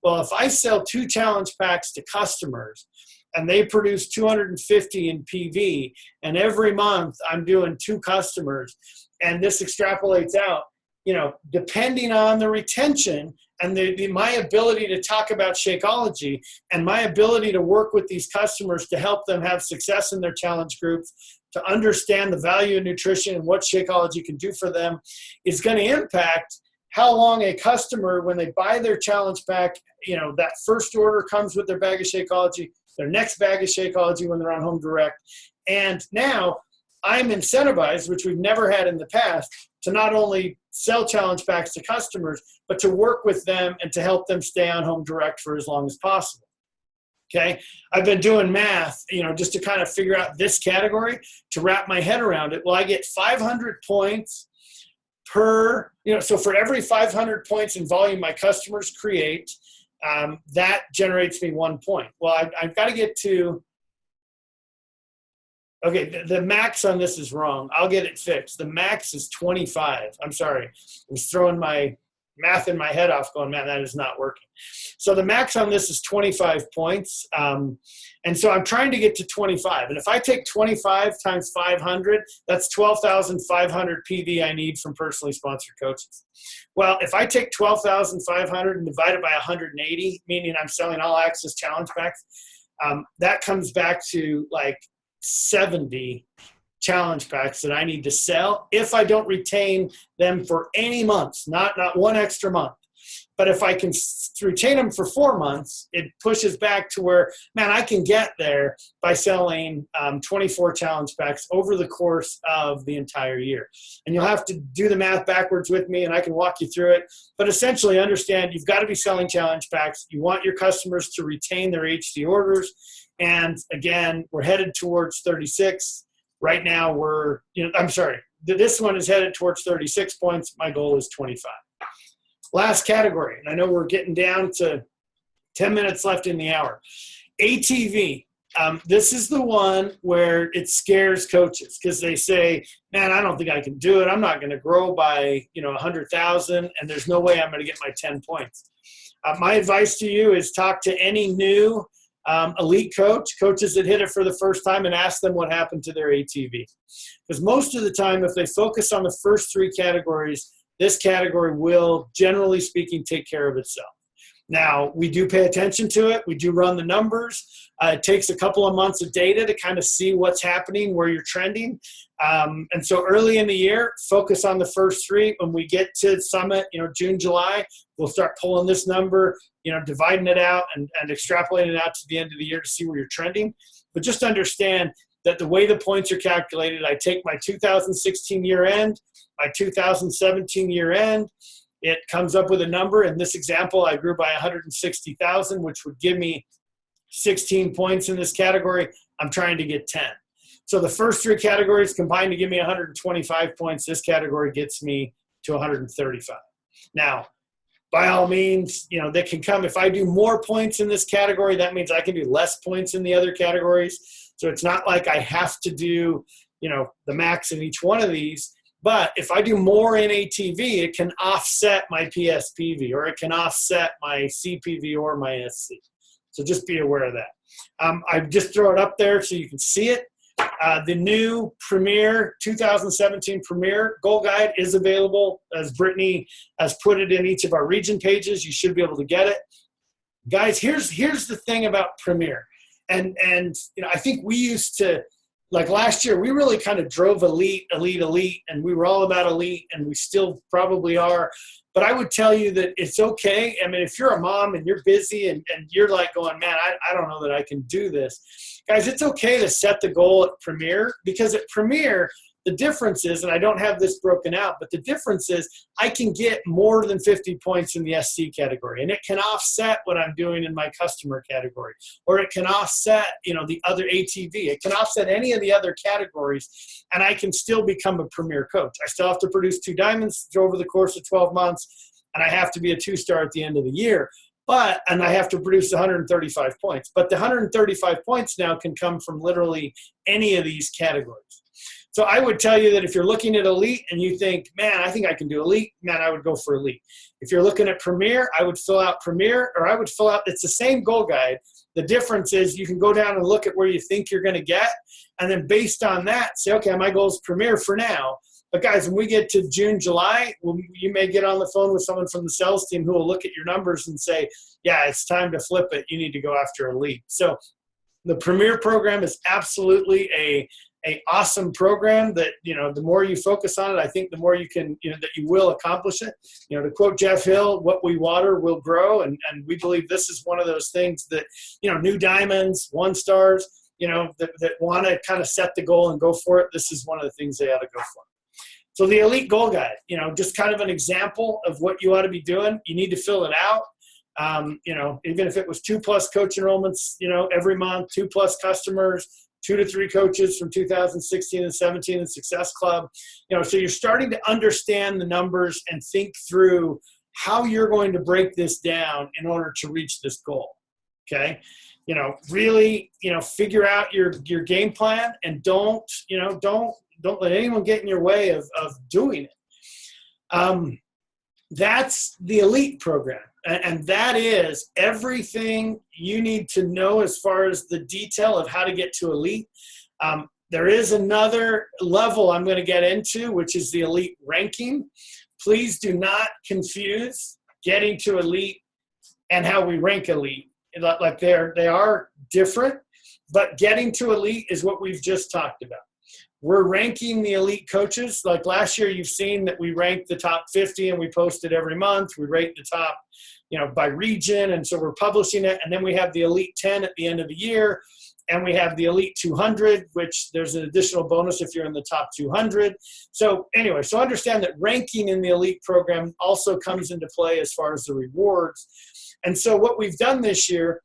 Speaker 2: Well, if I sell 2 challenge packs to customers and they produce 250 in PV, and every month I'm doing 2 customers, and this extrapolates out, depending on the retention and my ability to talk about Shakeology and my ability to work with these customers to help them have success in their challenge groups, to understand the value of nutrition and what Shakeology can do for them, is going to impact how long a customer, when they buy their challenge pack, that first order comes with their bag of Shakeology, their next bag of Shakeology when they're on Home Direct. And now I'm incentivized, which we've never had in the past, to not only sell challenge packs to customers, but to work with them and to help them stay on Home Direct for as long as possible. Okay, I've been doing math, just to kind of figure out this category, to wrap my head around it. Well, I get 500 points per, so for every 500 points in volume my customers create, that generates me 1 point. Well, I've got to get to, okay, the max on this is wrong. I'll get it fixed. The max is 25. I'm sorry. I was throwing my math in my head off going, man, that is not working. So the max on this is 25 points. And so I'm trying to get to 25. And if I take 25 times 500, that's 12,500 PV I need from personally sponsored coaches. Well, if I take 12,500 and divide it by 180, meaning I'm selling all access challenge packs, that comes back to like 70 challenge packs that I need to sell if I don't retain them for any months, not one extra month. But if I can retain them for 4 months, it pushes back to where, man, I can get there by selling 24 challenge packs over the course of the entire year. And you'll have to do the math backwards with me, and I can walk you through it. But essentially understand you've got to be selling challenge packs. You want your customers to retain their HD orders. And again, we're headed towards 36. Right now this one is headed towards 36 points. My goal is 25. Last category, and I know we're getting down to 10 minutes left in the hour. ATV. This is the one where it scares coaches because they say, man, I don't think I can do it. I'm not going to grow by 100,000, and there's no way I'm going to get my 10 points. My advice to you is talk to any new elite coaches that hit it for the first time, and ask them what happened to their ATV. Because most of the time, if they focus on the first 3 categories, this category will, generally speaking, take care of itself. Now, we do pay attention to it. We do run the numbers. It takes a couple of months of data to kind of see what's happening, where you're trending. And so early in the year, focus on the first 3. When we get to Summit, June, July, we'll start pulling this number, dividing it out and extrapolating it out to the end of the year to see where you're trending. But just understand that the way the points are calculated, I take my 2016 year end, my 2017 year end, it comes up with a number. In this example, I grew by 160,000, which would give me 16 points in this category. I'm trying to get 10. So the first 3 categories combined to give me 125 points. This category gets me to 135. Now, by all means, they can come. If I do more points in this category, that means I can do less points in the other categories. So it's not like I have to do, the max in each one of these. But if I do more in ATV, it can offset my PSPV, or it can offset my CPV or my SC. So just be aware of that. I just throw it up there so you can see it. The new Premier 2017 Premier Goal Guide is available, as Brittany has put it in each of our region pages. You should be able to get it. Guys, here's the thing about Premier. And I think we used to, like last year, we really kind of drove elite, and we were all about elite, and we still probably are. But I would tell you that it's okay. I mean, if you're a mom and you're busy and you're like going, man, I don't know that I can do this. Guys, it's okay to set the goal at Premier, because at Premier, the difference is, and I don't have this broken out, but the difference is I can get more than 50 points in the SC category, and it can offset what I'm doing in my customer category, or it can offset, the other ATV. It can offset any of the other categories, and I can still become a Premier coach. I still have to produce 2 diamonds over the course of 12 months, and I have to be a 2-star at the end of the year. And I have to produce 135 points. But the 135 points now can come from literally any of these categories. So I would tell you that if you're looking at elite and you think, man, I think I can do elite, man, I would go for elite. If you're looking at premier, I would fill out premier, or I would fill out, it's the same goal guide. The difference is you can go down and look at where you think you're going to get, and then based on that, say, okay, my goal is premier for now. But guys, when we get to June, July, you may get on the phone with someone from the sales team who will look at your numbers and say, yeah, it's time to flip it. You need to go after elite. So the premier program is absolutely a awesome program that, the more you focus on it, I think the more you can, that you will accomplish it. To quote Jeff Hill, what we water will grow. And we believe this is one of those things that, new diamonds, 1-stars, that want to kind of set the goal and go for it. This is one of the things they ought to go for. So the elite goal guide, just kind of an example of what you ought to be doing. You need to fill it out. Even if it was 2+ coach enrollments, every month, 2+ customers, 2 to 3 coaches from 2016 and 17 in Success Club. So you're starting to understand the numbers and think through how you're going to break this down in order to reach this goal. Okay. Really, figure out your game plan, and don't let anyone get in your way of doing it. That's the elite program. And that is everything you need to know as far as the detail of how to get to elite. There is another level I'm going to get into, which is the elite ranking. Please do not confuse getting to elite and how we rank elite. Like they are different, but getting to elite is what we've just talked about. We're ranking the elite coaches. Like last year, you've seen that we ranked the top 50 and we post it every month. We rate the top, by region. And so we're publishing it. And then we have the elite 10 at the end of the year. And we have the elite 200, which there's an additional bonus if you're in the top 200. So anyway, so understand that ranking in the elite program also comes into play as far as the rewards. And so what we've done this year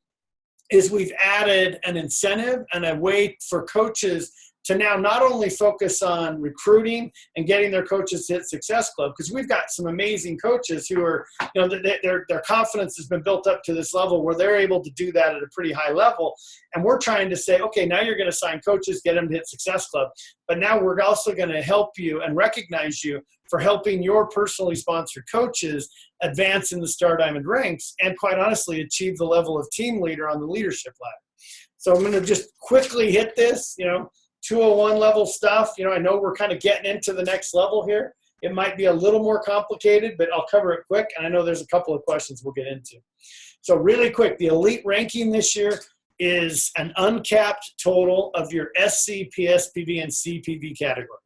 Speaker 2: is we've added an incentive and a way for coaches to now not only focus on recruiting and getting their coaches to hit Success Club, because we've got some amazing coaches who are, their confidence has been built up to this level where they're able to do that at a pretty high level. And we're trying to say, okay, now you're going to sign coaches, get them to hit Success Club. But now we're also going to help you and recognize you for helping your personally sponsored coaches advance in the Star Diamond ranks and, quite honestly, achieve the level of team leader on the leadership ladder. So I'm going to just quickly hit this, 201 level stuff. I know we're kind of getting into the next level here. It might be a little more complicated, but I'll cover it quick. And I know there's a couple of questions we'll get into. So really quick, the elite ranking this year is an uncapped total of your SC, PSPV, and CPV categories.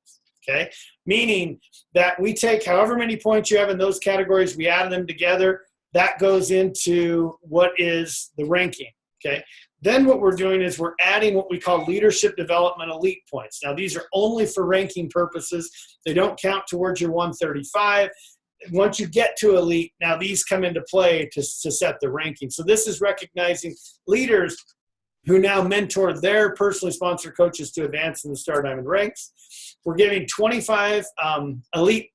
Speaker 2: Okay. Meaning that we take however many points you have in those categories, we add them together. That goes into what is the ranking. Okay. Then what we're doing is we're adding what we call leadership development elite points. Now, these are only for ranking purposes. They don't count towards your 135. Once you get to elite, now these come into play to set the ranking. So this is recognizing leaders who now mentor their personally sponsored coaches to advance in the Star Diamond ranks. We're giving 25 elite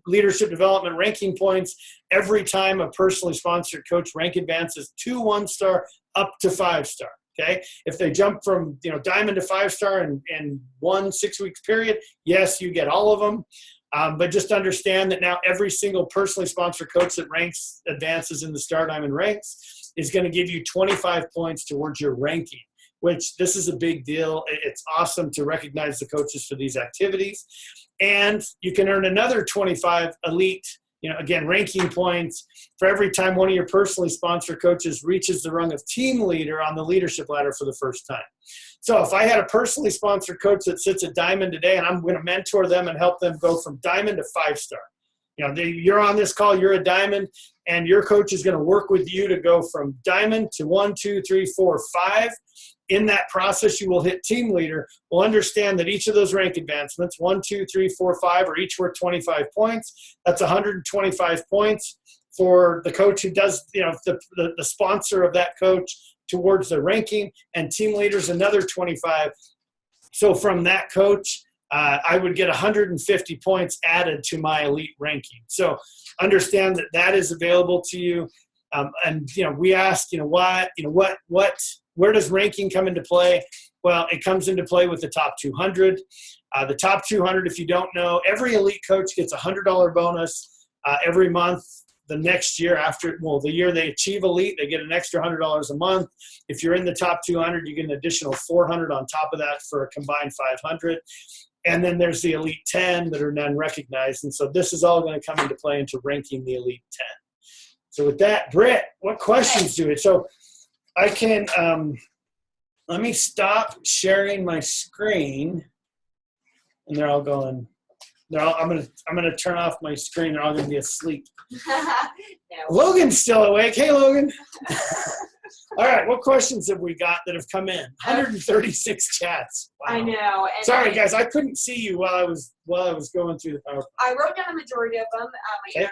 Speaker 2: leadership development ranking points every time a personally sponsored coach rank advances to 1-star up to 5-star. Okay. If they jump from, diamond to 5-star in 1 6-week period, yes, you get all of them. But just understand that now every single personally sponsored coach that advances in the Star Diamond ranks is going to give you 25 points towards your ranking, which this is a big deal. It's awesome to recognize the coaches for these activities. And you can earn another 25 elite, again, ranking points for every time one of your personally sponsored coaches reaches the rung of team leader on the leadership ladder for the first time. So if I had a personally sponsored coach that sits at diamond today and I'm going to mentor them and help them go from diamond to 5-star, you're on this call, you're a diamond, and your coach is going to work with you to go from diamond to 1, 2, 3, 4, 5. In that process, you will hit team leader. We'll understand that each of those rank advancements, 1, 2, 3, 4, 5, are each worth 25 points. That's 125 points for the coach who does, the sponsor of that coach towards the ranking, and team leaders another 25. So from that coach, I would get 150 points added to my elite ranking. So understand that that is available to you. And we asked, where does ranking come into play? Well, it comes into play with the top 200. The top 200, if you don't know, every elite coach gets a $100 bonus every month. The next year after, well, the year they achieve elite, they get an extra $100 a month. If you're in the top 200, you get an additional $400 on top of that for a combined $500. And then there's the elite 10 that are non-recognized. And so this is all going to come into play into ranking the elite 10. So with that, Britt, what questions do it? So I can, let me stop sharing my screen. And they're all going, I'm gonna turn off my screen. They're all gonna be asleep.
Speaker 1: No.
Speaker 2: Logan's still awake. Hey, Logan. All right, what questions have we got that have come in? 136 chats. Wow.
Speaker 1: I know. And
Speaker 2: Sorry, guys, I couldn't see you while I was going through the PowerPoint.
Speaker 1: I wrote down the majority of them. My internet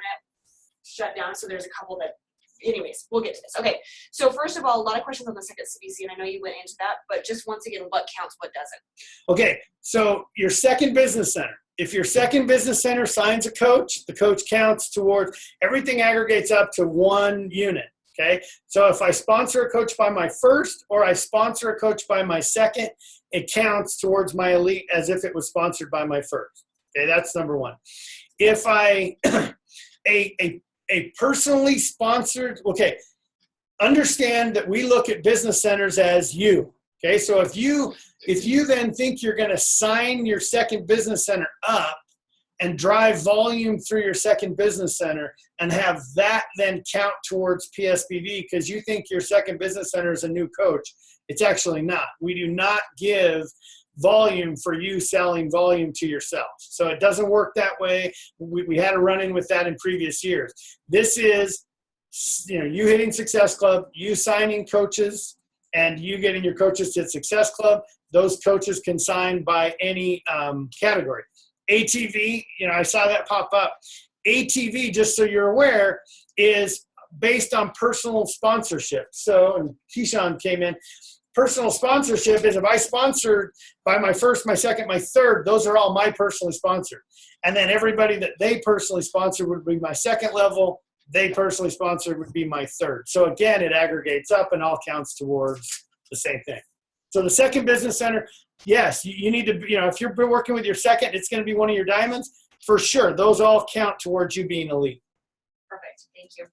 Speaker 1: shut down, so there's a couple that. Anyways, we'll get to this. Okay, so first of all, a lot of questions on the second CBC, and I know you went into that, but just once again, what counts, what doesn't?
Speaker 2: Okay, so your second business center. If your second business center signs a coach, the coach counts towards, everything aggregates up to one unit, okay? So if I sponsor a coach by my first or I sponsor a coach by my second, it counts towards my elite as if it was sponsored by my first, okay? That's number one. If I, a personally sponsored, okay, understand that we look at business centers as you, okay? So if you then think you're going to sign your second business center up and drive volume through your second business center and have that then count towards PSPV because you think your second business center is a new coach, it's actually not. We do not give volume for you selling volume to yourself. So it doesn't work that way. We had a run-in with that in previous years. This is, you hitting Success Club, you signing coaches, and you getting your coaches to Success Club. Those coaches can sign by any category. ATV, I saw that pop up. ATV, just so you're aware, is based on personal sponsorship. So, and Keyshawn came in. Personal sponsorship is if I sponsored by my first, my second, my third, those are all my personally sponsored. And then everybody that they personally sponsored would be my second level. They personally sponsored would be my third. So again, it aggregates up and all counts towards the same thing. So the second business center, yes, you need to, if you're working with your second, it's going to be one of your diamonds. For sure, those all count towards you being elite.
Speaker 1: Perfect. Thank you.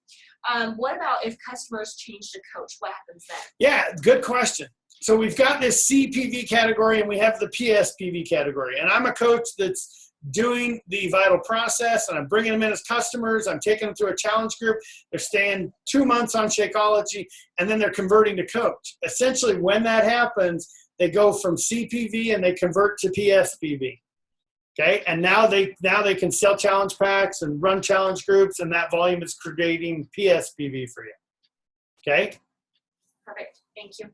Speaker 1: What about if customers change to coach? What happens then?
Speaker 2: Yeah, good question. So we've got this CPV category and we have the PSPV category. And I'm a coach that's doing the vital process and I'm bringing them in as customers. I'm taking them through a challenge group. They're staying 2 months on Shakeology and then they're converting to coach. Essentially, when that happens, they go from CPV and they convert to PSPV. Okay, and now they can sell challenge packs and run challenge groups, and that volume is creating PSPV for you. Okay. Perfect.
Speaker 1: Thank you.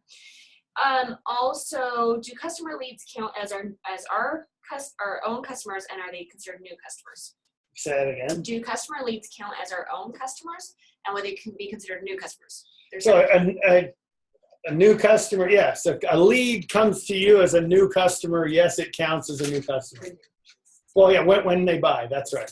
Speaker 1: Also, do customer leads count as our own customers, and are they considered new customers?
Speaker 2: Say that again.
Speaker 1: Do customer leads count as our own customers, and would they be considered new customers?
Speaker 2: So a new customer, yes. A lead comes to you as a new customer. Yes, it counts as a new customer. Well, yeah, when they buy, that's right.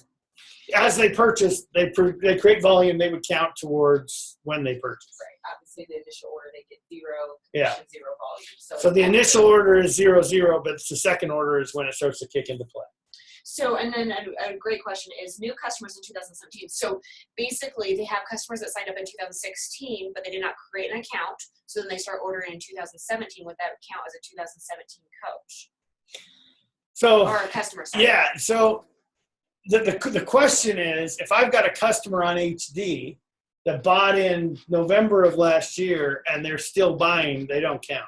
Speaker 2: As they purchase, they create volume, they would count towards when they purchase.
Speaker 1: Right. Obviously, the initial order, they get zero volume.
Speaker 2: So the initial order is 0, but the second order is when it starts to kick into play.
Speaker 1: So, and then a great question is new customers in 2017. So basically, they have customers that signed up in 2016, but they did not create an account. So then they start ordering in 2017. Would that count as a 2017 coach?
Speaker 2: So,
Speaker 1: or a customer side.
Speaker 2: Yeah. So the question is, if I've got a customer on HD that bought in November of last year and they're still buying, they don't count.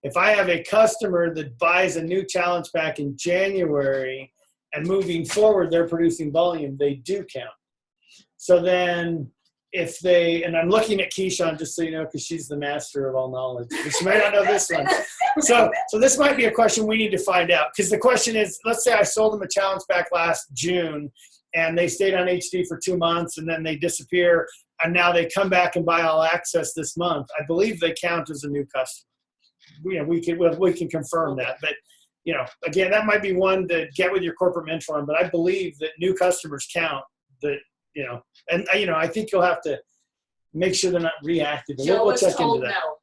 Speaker 2: If I have a customer that buys a new challenge pack in January and moving forward, they're producing volume, they do count. So then if they, and I'm looking at Keyshawn just so you know, because she's the master of all knowledge. She might not know this one. So this might be a question we need to find out. Because the question is, let's say I sold them a challenge pack last June and they stayed on HD for 2 months and then they disappear and now they come back and buy all access this month. I believe they count as a new customer. We can confirm that. But, again, that might be one to get with your corporate mentor on. But I believe that new customers count that, and I think you'll have to make sure they're not reactive.
Speaker 1: Joe
Speaker 2: we'll check
Speaker 1: told
Speaker 2: into that.
Speaker 1: No.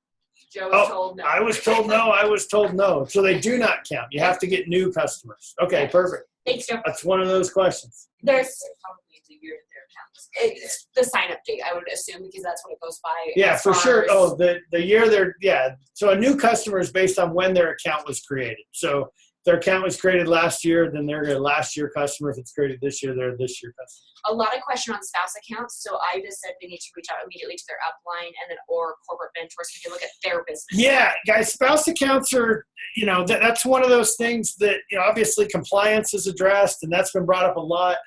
Speaker 1: Joe was told no.
Speaker 2: I was told no. I was told no. So they do not count. You have to get new customers. Okay, perfect.
Speaker 1: Thanks, Joe.
Speaker 2: That's one of those questions.
Speaker 1: There's probably the year that they're counting. It's the sign-up date, I would assume, because that's when it goes by.
Speaker 2: Yeah, for sure. Oh, the year they're, yeah. So a new customer is based on when their account was created. So if their account was created last year, then they're a last year customer. If it's created this year, they're a this year customer.
Speaker 1: A lot of question on spouse accounts. So I just said they need to reach out immediately to their upline and then or corporate mentors so they can look at their business.
Speaker 2: Yeah, guys, spouse accounts are, that's one of those things that, obviously compliance is addressed, and that's been brought up a lot.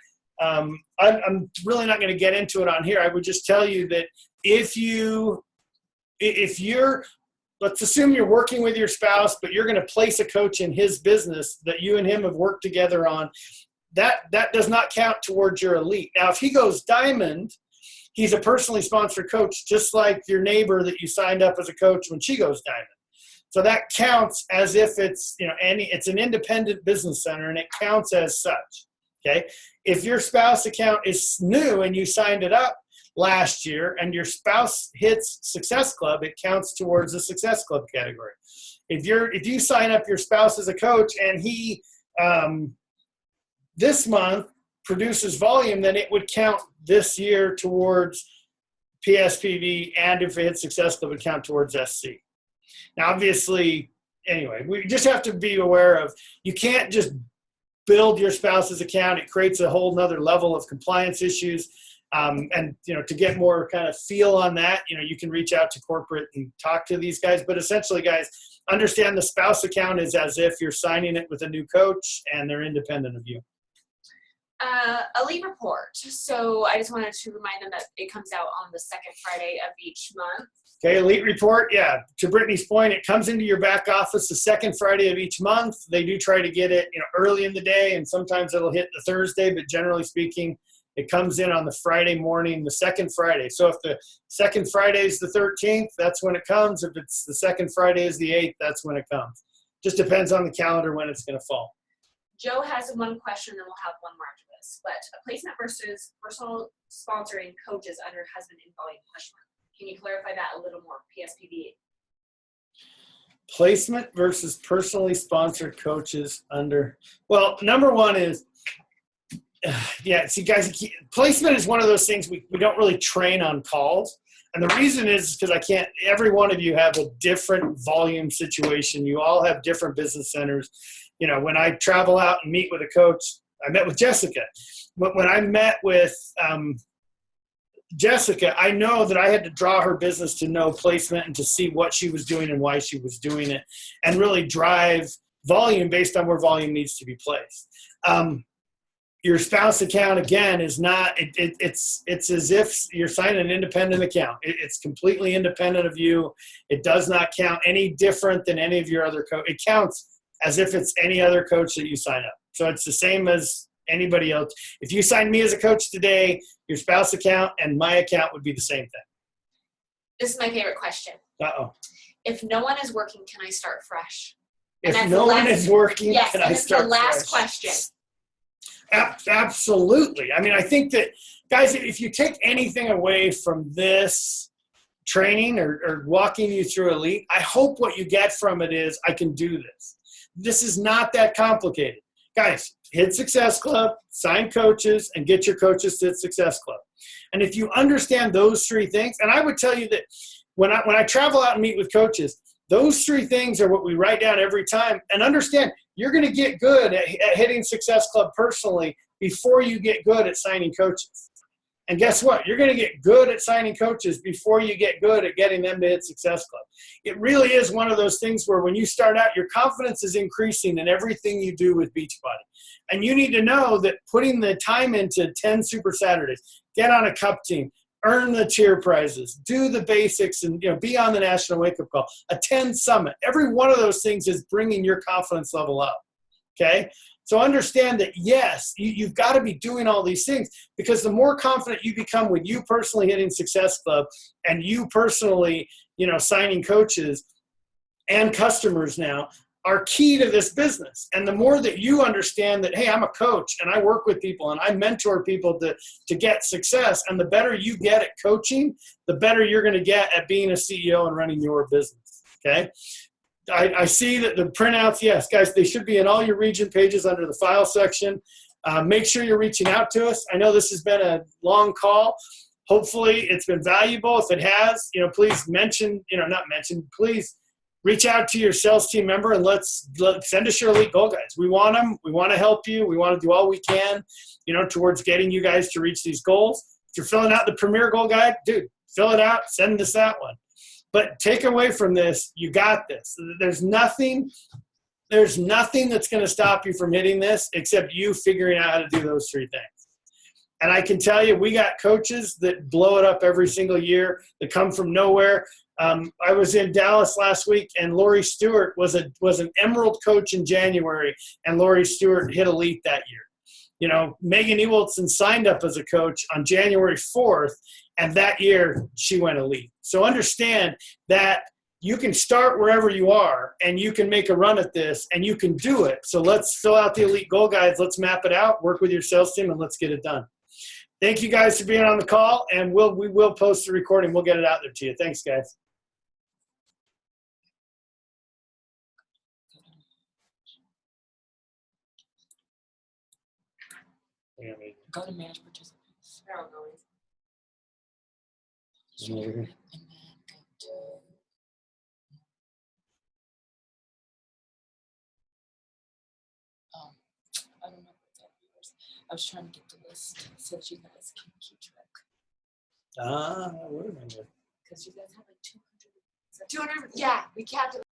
Speaker 2: I'm really not going to get into it on here. I would just tell you that if you're, let's assume you're working with your spouse, but you're going to place a coach in his business that you and him have worked together on, that does not count towards your elite. Now, if he goes diamond, he's a personally sponsored coach, just like your neighbor that you signed up as a coach when she goes diamond. So that counts as if it's, it's an independent business center, and it counts as such. Okay. If your spouse account is new and you signed it up last year and your spouse hits Success Club, it counts towards the Success Club category. If you sign up your spouse as a coach and he, this month produces volume, then it would count this year towards PSPV, and if it hits Success Club, it would count towards SC. Now, obviously, anyway, we just have to be aware of, you can't just build your spouse's account. It creates a whole nother level of compliance issues. And, to get more kind of feel on that, you can reach out to corporate and talk to these guys. But essentially, guys, understand the spouse account is as if you're signing it with a new coach and they're independent of you.
Speaker 1: Elite report. So I just wanted to remind them that it comes out on the second Friday of each month.
Speaker 2: Okay, elite report. Yeah, to Brittany's point, it comes into your back office the second Friday of each month. They do try to get it, early in the day, and sometimes it'll hit the Thursday, but generally speaking, it comes in on the Friday morning, the second Friday. So if the second Friday is the 13th, that's when it comes. If it's the second Friday is the 8th, that's when it comes. Just depends on the calendar when it's going to fall.
Speaker 1: Joe has one question, and we'll have one more after this. But a placement versus personal sponsoring coaches under husband in volume question mark. Can you clarify that a little more? PSPV.
Speaker 2: Placement versus personally sponsored coaches under. Well, number one is, see, guys, placement is one of those things we don't really train on calls. And the reason is because every one of you have a different volume situation. You all have different business centers. When I travel out and meet with a coach, I met with Jessica. When I met with Jessica, I know that I had to draw her business to know placement and to see what she was doing and why she was doing it, and really drive volume based on where volume needs to be placed. Your spouse account, again, is not, it's as if you're signing an independent account. It's completely independent of you. It does not count any different than any of your other coaches. It counts as if it's any other coach that you sign up. So it's the same as anybody else. If you sign me as a coach today, your spouse account and my account would be the same thing.
Speaker 1: This is my favorite question.
Speaker 2: Uh-oh.
Speaker 1: If no one is working, can I start fresh?
Speaker 2: If no one is working,
Speaker 1: yes,
Speaker 2: can I start fresh?
Speaker 1: Yes, the last question.
Speaker 2: Absolutely. I mean, I think that, guys, if you take anything away from this training or walking you through Elite, I hope what you get from it is, I can do this. This is not that complicated. Guys, hit Success Club, sign coaches, and get your coaches to Success Club. And if you understand those three things, and I would tell you that when I travel out and meet with coaches, those three things are what we write down every time. And understand, you're going to get good at hitting Success Club personally before you get good at signing coaches. And guess what? You're going to get good at signing coaches before you get good at getting them to hit Success Club. It really is one of those things where when you start out, your confidence is increasing in everything you do with Beachbody. And you need to know that putting the time into 10 Super Saturdays, get on a cup team, earn the tier prizes, do the basics, and be on the national wake-up call, attend summit. Every one of those things is bringing your confidence level up, okay? So understand that, yes, you've got to be doing all these things, because the more confident you become with you personally hitting Success Club and you personally, signing coaches and customers now, are key to this business. And the more that you understand that, hey, I'm a coach and I work with people and I mentor people to get success, and the better you get at coaching, the better you're going to get at being a CEO and running your business. okay? I see that the printouts, yes, guys, they should be in all your region pages under the file section. Make sure you're reaching out to us. I know this has been a long call. Hopefully it's been valuable. If it has, please mention, please reach out to your sales team member and let's send us your elite goal guides. We want them. We want to help you. We want to do all we can, towards getting you guys to reach these goals. If you're filling out the Premier Goal Guide, dude, fill it out, send us that one. But take away from this, you got this. There's nothing that's going to stop you from hitting this except you figuring out how to do those three things. And I can tell you, we got coaches that blow it up every single year that come from nowhere. I was in Dallas last week, and Lori Stewart was an Emerald coach in January, and Lori Stewart hit elite that year. Megan Ewaldson signed up as a coach on January 4th, and that year she went elite. So understand that you can start wherever you are, and you can make a run at this, and you can do it. So let's fill out the elite goal guides. Let's map it out, work with your sales team, and let's get it done. Thank you guys for being on the call, and we will post the recording. We'll get it out there to you. Thanks, guys.
Speaker 3: Go to manage participants.
Speaker 1: I don't know.
Speaker 3: And then go to I don't know what's up yours. I was trying to get the list so that you guys can keep track.
Speaker 2: That would have been good.
Speaker 3: Because you guys have like 200.
Speaker 1: 200, yeah, we capped it.